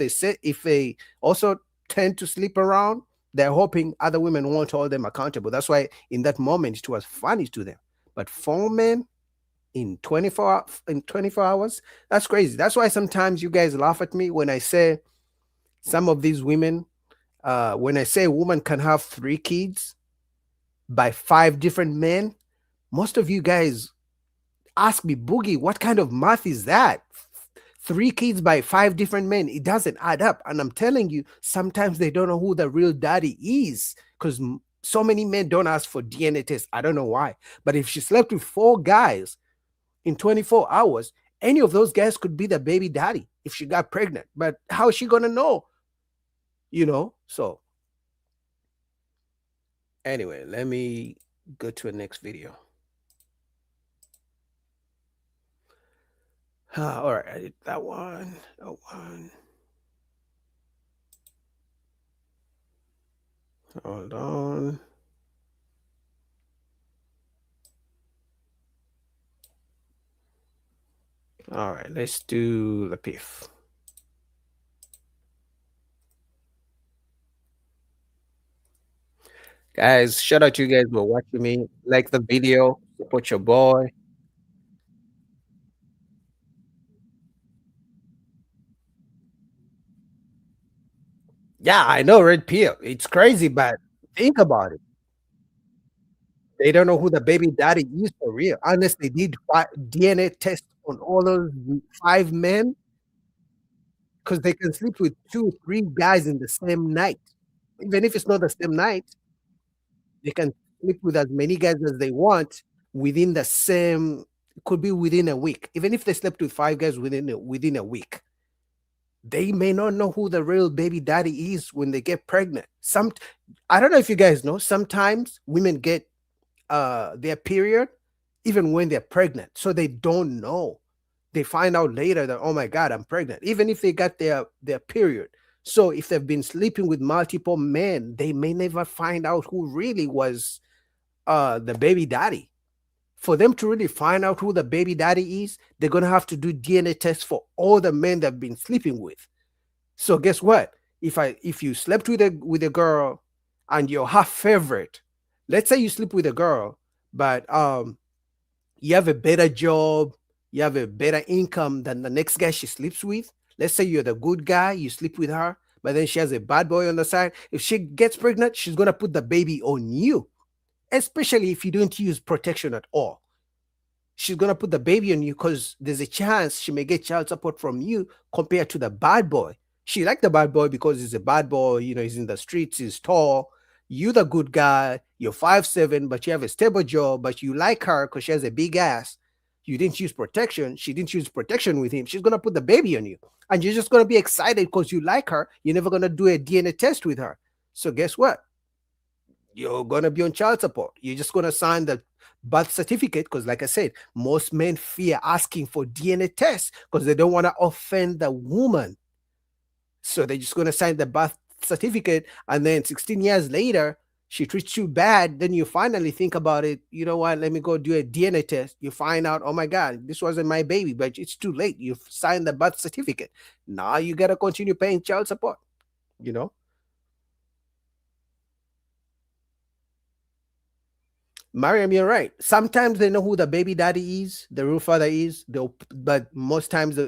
they also tend to sleep around, they're hoping other women won't hold them accountable. That's why in that moment it was funny to them. But 4 men in 24 hours, that's crazy. That's why sometimes you guys laugh at me when I say some of these women, when I say a woman can have 3 kids by 5 different men, most of you guys ask me, "Boogie, what kind of math is that? 3 kids by 5 different men, it doesn't add up." And I'm telling you, sometimes they don't know who the real daddy is, because so many men don't ask for DNA tests. I don't know why. But if she slept with 4 guys in 24 hours, any of those guys could be the baby daddy if she got pregnant. But how is she going to know? So anyway, let me go to the next video. All right, I did that one. Hold on. All right, let's do the PIF. Guys, shout out to you guys who are watching me. Like the video, support your boy. Yeah, I know, red pill. It's crazy, but think about it. They don't know who the baby daddy is for real. Unless they did DNA test on all those 5 men, because they can sleep with 2, 3 guys in the same night. Even if it's not the same night, they can sleep with as many guys as they want within the same. It could be within a week. Even if they slept with 5 guys within a week, they may not know who the real baby daddy is when they get pregnant. I don't know if you guys know. Sometimes women get their period even when they're pregnant, so they don't know. They find out later that, oh my God, I'm pregnant, even if they got their period. So if they've been sleeping with multiple men, they may never find out who really was the baby daddy. For them to really find out who the baby daddy is, they're gonna have to do DNA tests for all the men they've been sleeping with. So guess what? If you slept with a girl and you're her favorite, let's say you sleep with a girl, but you have a better job, you have a better income than the next guy she sleeps with. Let's say you're the good guy, you sleep with her, but then she has a bad boy on the side. If she gets pregnant, she's gonna put the baby on you, especially if you don't use protection at all. She's gonna put the baby on you because there's a chance she may get child support from you compared to the bad boy. She liked the bad boy because he's a bad boy, he's in the streets, he's tall. You the good guy, you're 5'7", but you have a stable job, but you like her because she has a big ass. You didn't use protection. She didn't use protection with him. She's gonna put the baby on you. And you're just gonna be excited because you like her. You're never gonna do a DNA test with her. So guess what? You're gonna be on child support. You're just gonna sign the birth certificate because, like I said, most men fear asking for DNA tests because they don't want to offend the woman. So they're just gonna sign the birth certificate, and then 16 years later, she treats you bad. Then you finally think about it. You know what? Let me go do a DNA test. You find out, oh my God, this wasn't my baby, but it's too late. You've signed the birth certificate. Now you gotta continue paying child support. Mariam, you're right. Sometimes they know who the baby daddy is, the real father is, but most times,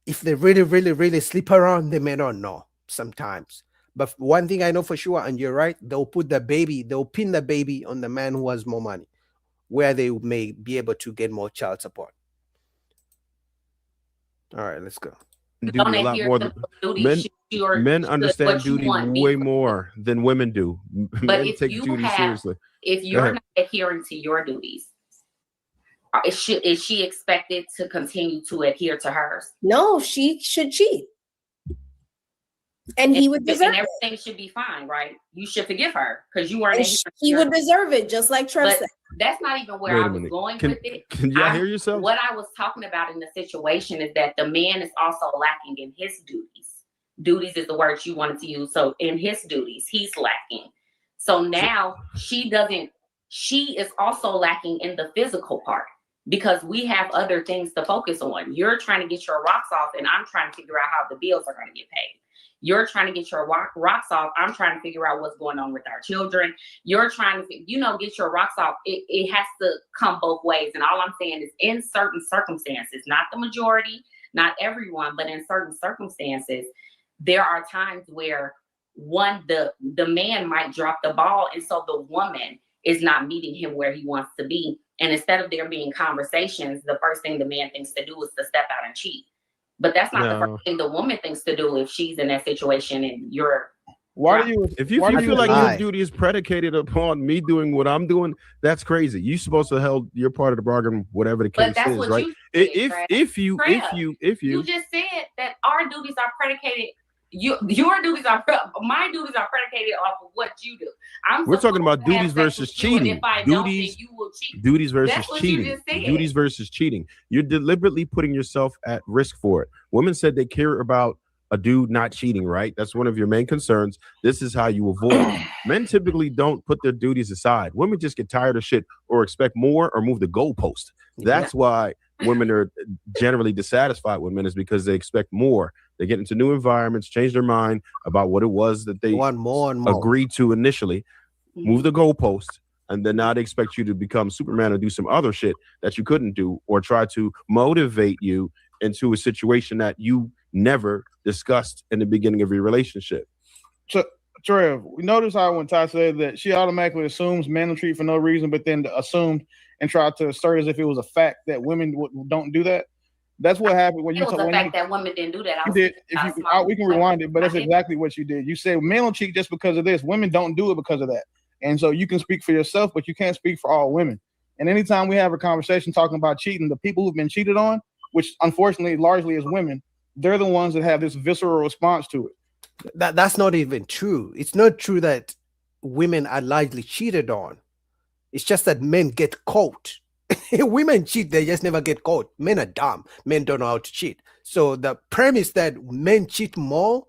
if they really, really, really sleep around, they may not know sometimes. But one thing I know for sure, and you're right, they'll pin the baby on the man who has more money, where they may be able to get more child support. All right, let's go. Duty a lot more than men understand duty way more than women do. Men take duty seriously. If you're not adhering to your duties, is she expected to continue to adhere to hers? No, she should cheat. And he would deserve it. Everything should be fine, right? You should forgive her because you weren't. He would deserve it, just like Trev said. That's not even where I was going with it. Can y'all hear yourself? What I was talking about in the situation is that the man is also lacking in his duties. Duties is the word you wanted to use. So in his duties, he's lacking. So now she is also lacking in the physical part because we have other things to focus on. You're trying to get your rocks off and I'm trying to figure out how the bills are going to get paid. You're trying to get your rocks off. I'm trying to figure out what's going on with our children. You're trying to, get your rocks off. It has to come both ways. And all I'm saying is in certain circumstances, not the majority, not everyone, but in certain circumstances, there are times where the man might drop the ball. And so the woman is not meeting him where he wants to be. And instead of there being conversations, the first thing the man thinks to do is to step out and cheat. But that's not the first thing the woman thinks to do if she's in that situation and you're. Why do you? If you feel like your duty is predicated upon me doing what I'm doing, that's crazy. You're supposed to hold your part of the bargain, whatever the case is, right? If you just said that our duties are predicated. Your duties are my duties are predicated off of what you do. We're talking about duties versus cheating. Duties versus cheating. Duties versus cheating. You're deliberately putting yourself at risk for it. Women said they care about a dude not cheating, right? That's one of your main concerns. This is how you avoid it. Men typically don't put their duties aside. Women just get tired of shit or expect more or move the goalpost. That's why women are generally dissatisfied with men, is because they expect more. They get into new environments, change their mind about what it was that they want more and more. Agreed to initially. move the goalpost, and then now they expect you to become Superman or do some other shit that you couldn't do, or try to motivate you into a situation that you never discussed in the beginning of your relationship. So, Trev, we notice how when Ty said that she automatically assumes men will treat for no reason, but then assumed and tried to assert as if it was a fact that women don't do that. That's what happened when you told the fact that women didn't do that. You did. We can rewind it, but that's exactly what you did. You said men will cheat just because of this. Women don't do it because of that. And so you can speak for yourself, but you can't speak for all women. And anytime we have a conversation talking about cheating, the people who've been cheated on, which unfortunately largely is women, they're the ones that have this visceral response to it. That's not even true. It's not true that women are largely cheated on. It's just that men get caught. Women cheat, they just never get caught. Men are dumb. Men don't know how to cheat. So the premise that men cheat more,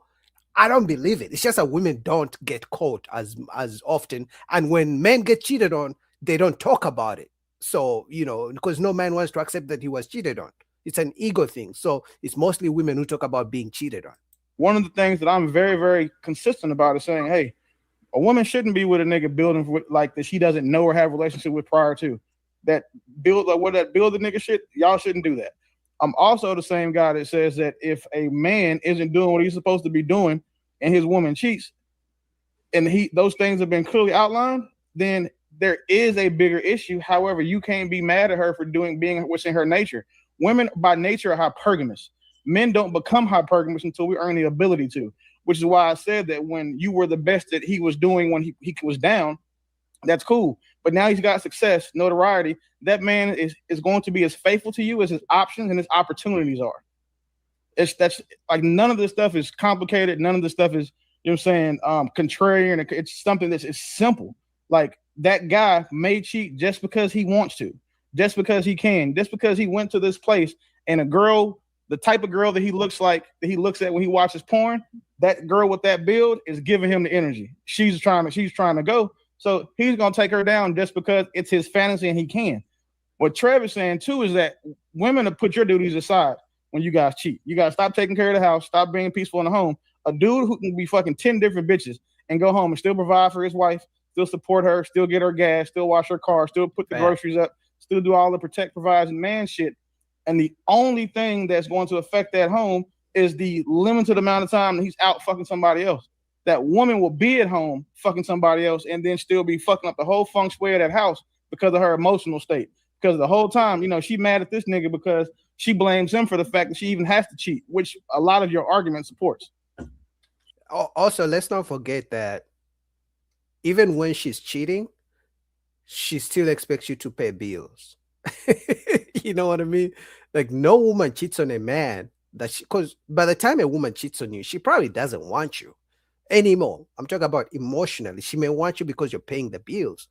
I don't believe it. It's just that women don't get caught as often. And when men get cheated on, they don't talk about it. So, because no man wants to accept that he was cheated on. It's an ego thing. So it's mostly women who talk about being cheated on. One of the things that I'm very, very consistent about is saying, hey, a woman shouldn't be with a nigga building like that she doesn't know or have a relationship with prior to. That build the nigga shit, y'all shouldn't do that. I'm also the same guy that says that if a man isn't doing what he's supposed to be doing and his woman cheats, and those things have been clearly outlined, then there is a bigger issue. However, you can't be mad at her for being what's in her nature. Women by nature are hypergamous. Men don't become hypergamous until we earn the ability to, which is why I said that when you were the best that he was doing when he was down, that's cool. But now he's got success, notoriety. That man is going to be as faithful to you as his options and his opportunities are. That's like none of this stuff is complicated. None of this stuff is, contrarian. It's something it's simple. Like that guy may cheat just because he wants to, just because he can, just because he went to this place and a girl, the type of girl that he looks at when he watches porn, that girl with that build is giving him the energy. She's trying to go. So he's going to take her down just because it's his fantasy and he can. What Trevor's saying too is that women will put your duties aside when you guys cheat. You got to stop taking care of the house, stop being peaceful in the home. A dude who can be fucking 10 different bitches and go home and still provide for his wife, still support her, still get her gas, still wash her car, still put the groceries up, still do all the protect, provides, and man shit. And the only thing that's going to affect that home is the limited amount of time that he's out fucking somebody else. That woman will be at home fucking somebody else and then still be fucking up the whole feng shui of that house because of her emotional state. Because the whole time, she mad at this nigga because she blames him for the fact that she even has to cheat, which a lot of your argument supports. Also, let's not forget that even when she's cheating, she still expects you to pay bills. You know what I mean? Like no woman cheats on a man because by the time a woman cheats on you, she probably doesn't want you anymore. I'm talking about emotionally. She may want you because you're paying the bills.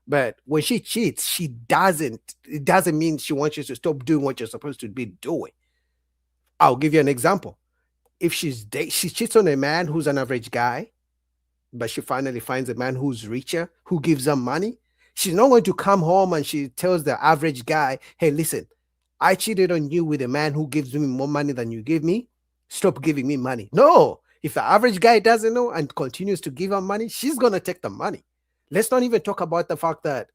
But when she cheats, it doesn't mean she wants you to stop doing what you're supposed to be doing. I'll give you an example. If she cheats on a man who's an average guy, but she finally finds a man who's richer, who gives her money, she's not going to come home and she tells the average guy, hey, listen, I cheated on you with a man who gives me more money than you give me. Stop giving me money. No. If the average guy doesn't know and continues to give her money, she's going to take the money. Let's not even talk about the fact that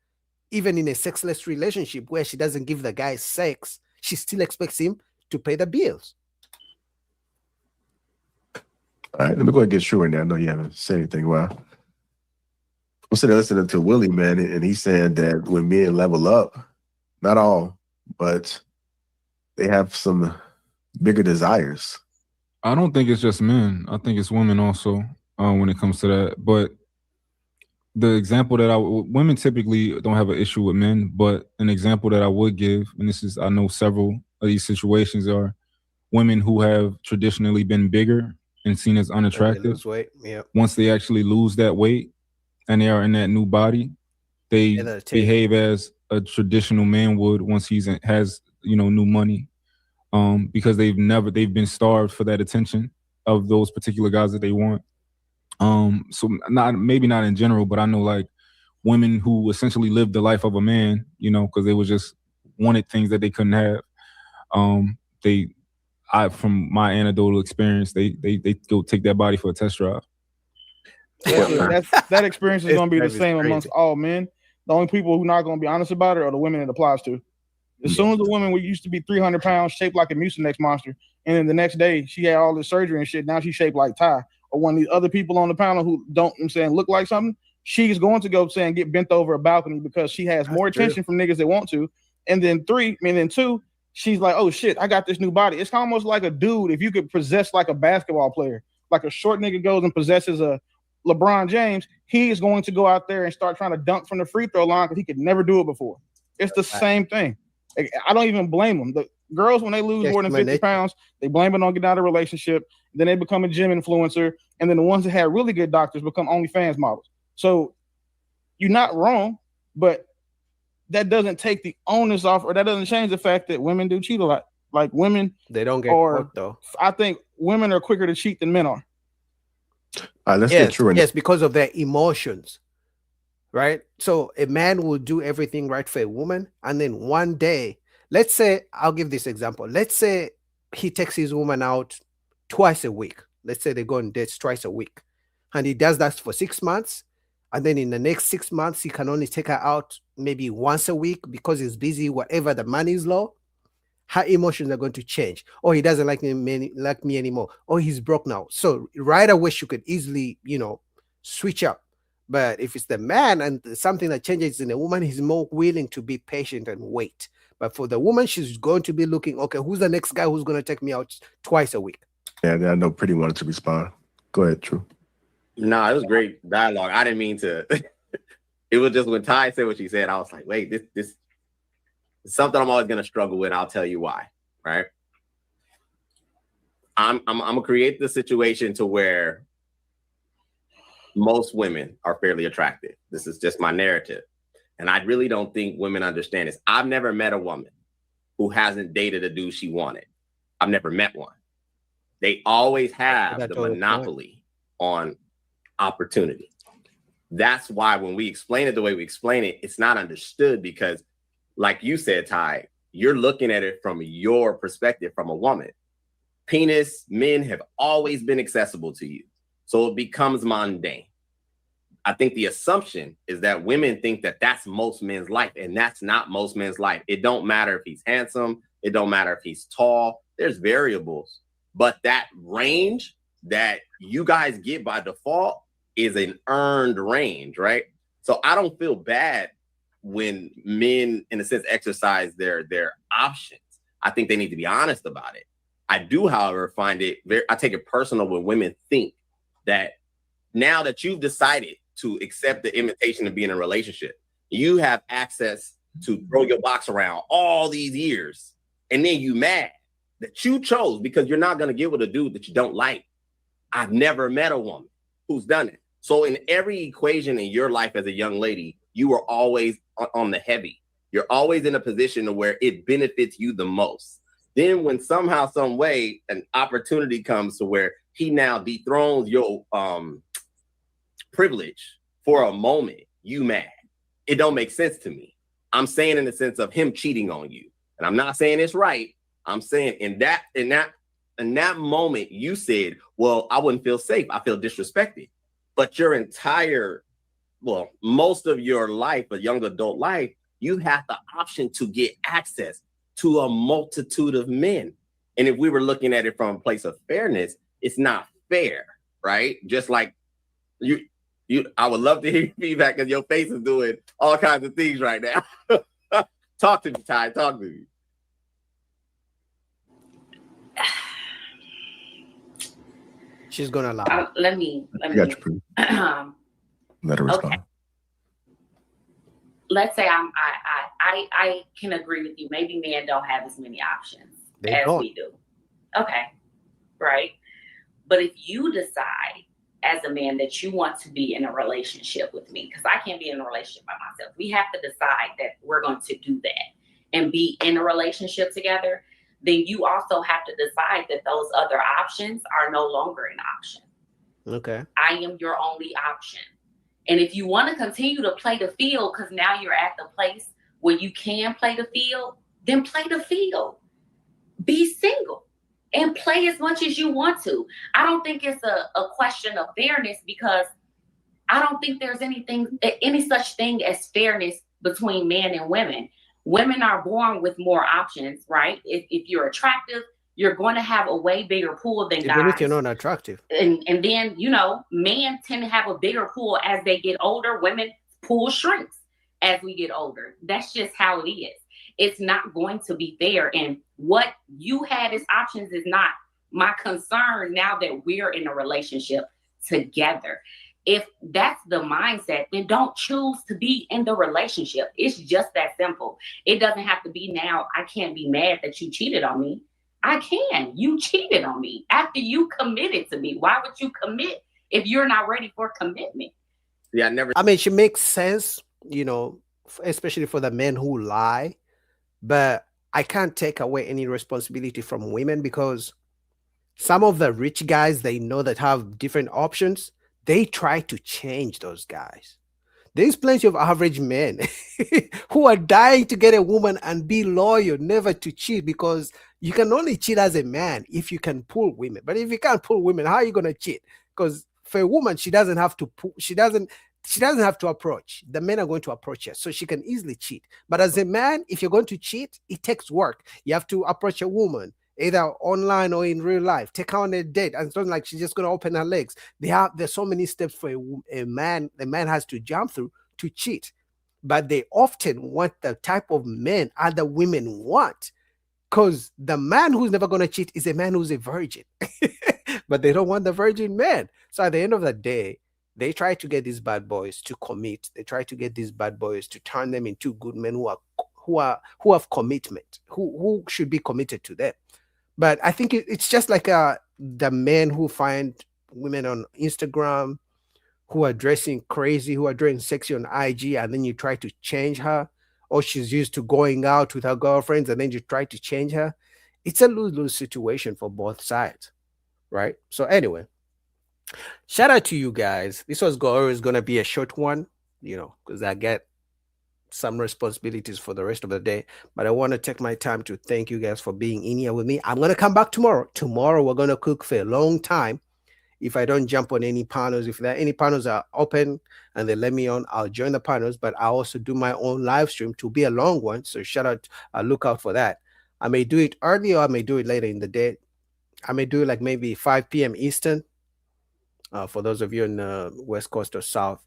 even in a sexless relationship where she doesn't give the guy sex, she still expects him to pay the bills. All right, let me go ahead and get Shrew in there. I know you haven't said anything. Well, I'm sitting there listening to Willie, man, and he's saying that when men level up, not all, but they have some bigger desires. I don't think it's just men. I think it's women also when it comes to that. But the example that women typically don't have an issue with men, but an example that I would give, and this is, I know several of these situations are women who have traditionally been bigger and seen as unattractive. Lose weight. Yep. Once they actually lose that weight and they are in that new body, they behave as a traditional man would once has new money. Because they've been starved for that attention of those particular guys that they want. So maybe not in general, but I know like women who essentially lived the life of a man, because they just wanted things that they couldn't have. From my anecdotal experience, they go take that body for a test drive. That experience is This going to be the is same crazy. amongst all men. The only people who are not going to be honest about it are the women it applies to. As soon as a woman used to be 300 pounds, shaped like a Mucinex monster, and then the next day she had all this surgery and shit, now she's shaped like Ty. Or one of these other people on the panel who don't, I'm saying, look like something, she's going to go saying get bent over a balcony because she has more attention from niggas that want to. And then two, she's like, oh shit, I got this new body. It's almost like a dude, if you could possess like a basketball player, like a short nigga goes and possesses a LeBron James, he is going to go out there and start trying to dunk from the free throw line because he could never do it before. It's the same thing. I don't even blame them. The girls, when they lose more than 50 pounds, they blame it on getting out of a relationship. Then they become a gym influencer. And then the ones that had really good doctors become OnlyFans models. So you're not wrong, but that doesn't take the onus off, or that doesn't change the fact that women do cheat a lot. Like women, they don't get caught though. I think women are quicker to cheat than men are. Let's get true. Yes, because of their emotions, right? So a man will do everything right for a woman, and then one day, let's say, I'll give this example. Let's say he takes his woman out twice a week. Let's say they go on dates twice a week, and he does that for 6 months. And then in the next 6 months, he can only take her out maybe once a week because he's busy, whatever, the money is low. Her emotions are going to change. Or he doesn't like me anymore. Or he's broke now. So right away, she could easily, switch up. But if it's the man and something that changes in a woman, he's more willing to be patient and wait. But for the woman, she's going to be looking, okay, who's the next guy who's going to take me out twice a week? Yeah, I know Pretty wanted to respond. Go ahead, True. Nah, it was great dialogue. I didn't mean to. It was just when Ty said what she said, I was like, wait, this is something I'm always gonna struggle with. I'll tell you why. Right? I'm gonna create the situation to where most women are fairly attractive. This is just my narrative, and I really don't think women understand this. I've never met a woman who hasn't dated a dude she wanted. I've never met one. They always have the monopoly on opportunity. That's why when we explain it the way we explain it, it's not understood because, like you said, Ty, you're looking at it from your perspective, from a woman. Penis, men have always been accessible to you. So it becomes mundane. I think the assumption is that women think that that's most men's life, and that's not most men's life. It don't matter if he's handsome. It don't matter if he's tall. There's variables. But that range that you guys get by default is an earned range, right? So I don't feel bad when men, in a sense, exercise their options. I think they need to be honest about it. I do, however, find it I take it personal when women think that now that you've decided to accept the invitation to be in a relationship, you have access to throw your box around all these years, and then you mad that you chose because you're not going to get with a dude that you don't like. I've never met a woman who's done it. So in every equation in your life as a young lady, you are always on the heavy. You're always in a position where it benefits you the most. Then when somehow, some way, an opportunity comes to where he now dethrones your privilege for a moment, you mad. It don't make sense to me. I'm saying in the sense of him cheating on you. And I'm not saying it's right. I'm saying in that moment, you said, well, I wouldn't feel safe. I feel disrespected. But your entire, most of your life, a young adult life, you have the option to get access to a multitude of men. And if we were looking at it from a place of fairness, it's not fair, right? Just like I would love to hear your feedback because your face is doing all kinds of things right now. Talk to me, Ty. Talk to me. She's gonna lie. Let me. Let her respond. Okay. Let's say I can agree with you. Maybe men don't have as many options as we do. Okay, right. But if you decide as a man that you want to be in a relationship with me, because I can't be in a relationship by myself, we have to decide that we're going to do that and be in a relationship together. Then you also have to decide that those other options are no longer an option. Okay. I am your only option. And if you want to continue to play the field, because now you're at the place where you can play the field, then play the field. Be single and play as much as you want to. I don't think it's a question of fairness because I don't think there's any such thing as fairness between men and women. Women are born with more options, right? If you're attractive, you're going to have a way bigger pool than guys. Even if you're not attractive. And then, men tend to have a bigger pool as they get older. Women pool shrinks as we get older. That's just how it is. It's not going to be fair. And what you had as options is not my concern now that we're in a relationship together. If that's the mindset, then don't choose to be in the relationship. It's just that simple. It doesn't have to be now. I can't be mad that you cheated on me. I can. You cheated on me after you committed to me. Why would you commit if you're not ready for commitment? Yeah, I mean, she makes sense, especially for the men who lie. But I can't take away any responsibility from women, because some of the rich guys, they know that have different options. They try to change those guys. There's plenty of average men who are dying to get a woman and be loyal, never to cheat, because you can only cheat as a man if you can pull women. But if you can't pull women, how are you going to cheat? Because for a woman, she doesn't have to pull, she doesn't have to approach. The men are going to approach her, so she can easily cheat. But as a man, if you're going to cheat, it takes work. You have to approach a woman, either online or in real life. Take her on a date, and it's not like she's just going to open her legs. There's so many steps for a man. The man has to jump through to cheat. But they often want the type of men other women want, because the man who's never going to cheat is a man who's a virgin. But they don't want the virgin man. So at the end of the day, they try to get these bad boys to commit. They try to get these bad boys to turn them into good men who have commitment, who should be committed to them. But I think it's just like the men who find women on Instagram who are dressing crazy, who are dressing sexy on IG, and then you try to change her, or she's used to going out with her girlfriends, and then you try to change her. It's a lose-lose situation for both sides, right? So anyway, shout out to you guys. This was always going to be a short one, because I get some responsibilities for the rest of the day. But I want to take my time to thank you guys for being in here with me. I'm going to come back tomorrow. Tomorrow, we're going to cook for a long time. If I don't jump on any panels, if there are any panels are open and they let me on, I'll join the panels. But I also do my own live stream to be a long one. So look out for that. I may do it early, or I may do it later in the day. I may do it like maybe 5 p.m. Eastern. For those of you in the West Coast or South.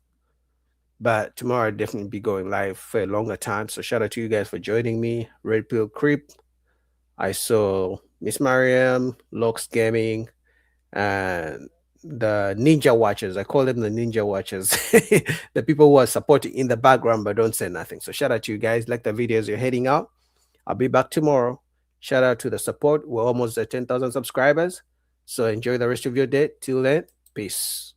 But tomorrow I'll definitely be going live for a longer time. So shout out to you guys for joining me. Red Pill Creep. I saw Miss Mariam, Lux Gaming, and the Ninja Watchers. I call them the Ninja Watchers. The people who are supporting in the background but don't say nothing. So shout out to you guys. Like the videos, you're heading out. I'll be back tomorrow. Shout out to the support. We're almost at 10,000 subscribers. So enjoy the rest of your day. Till then, peace.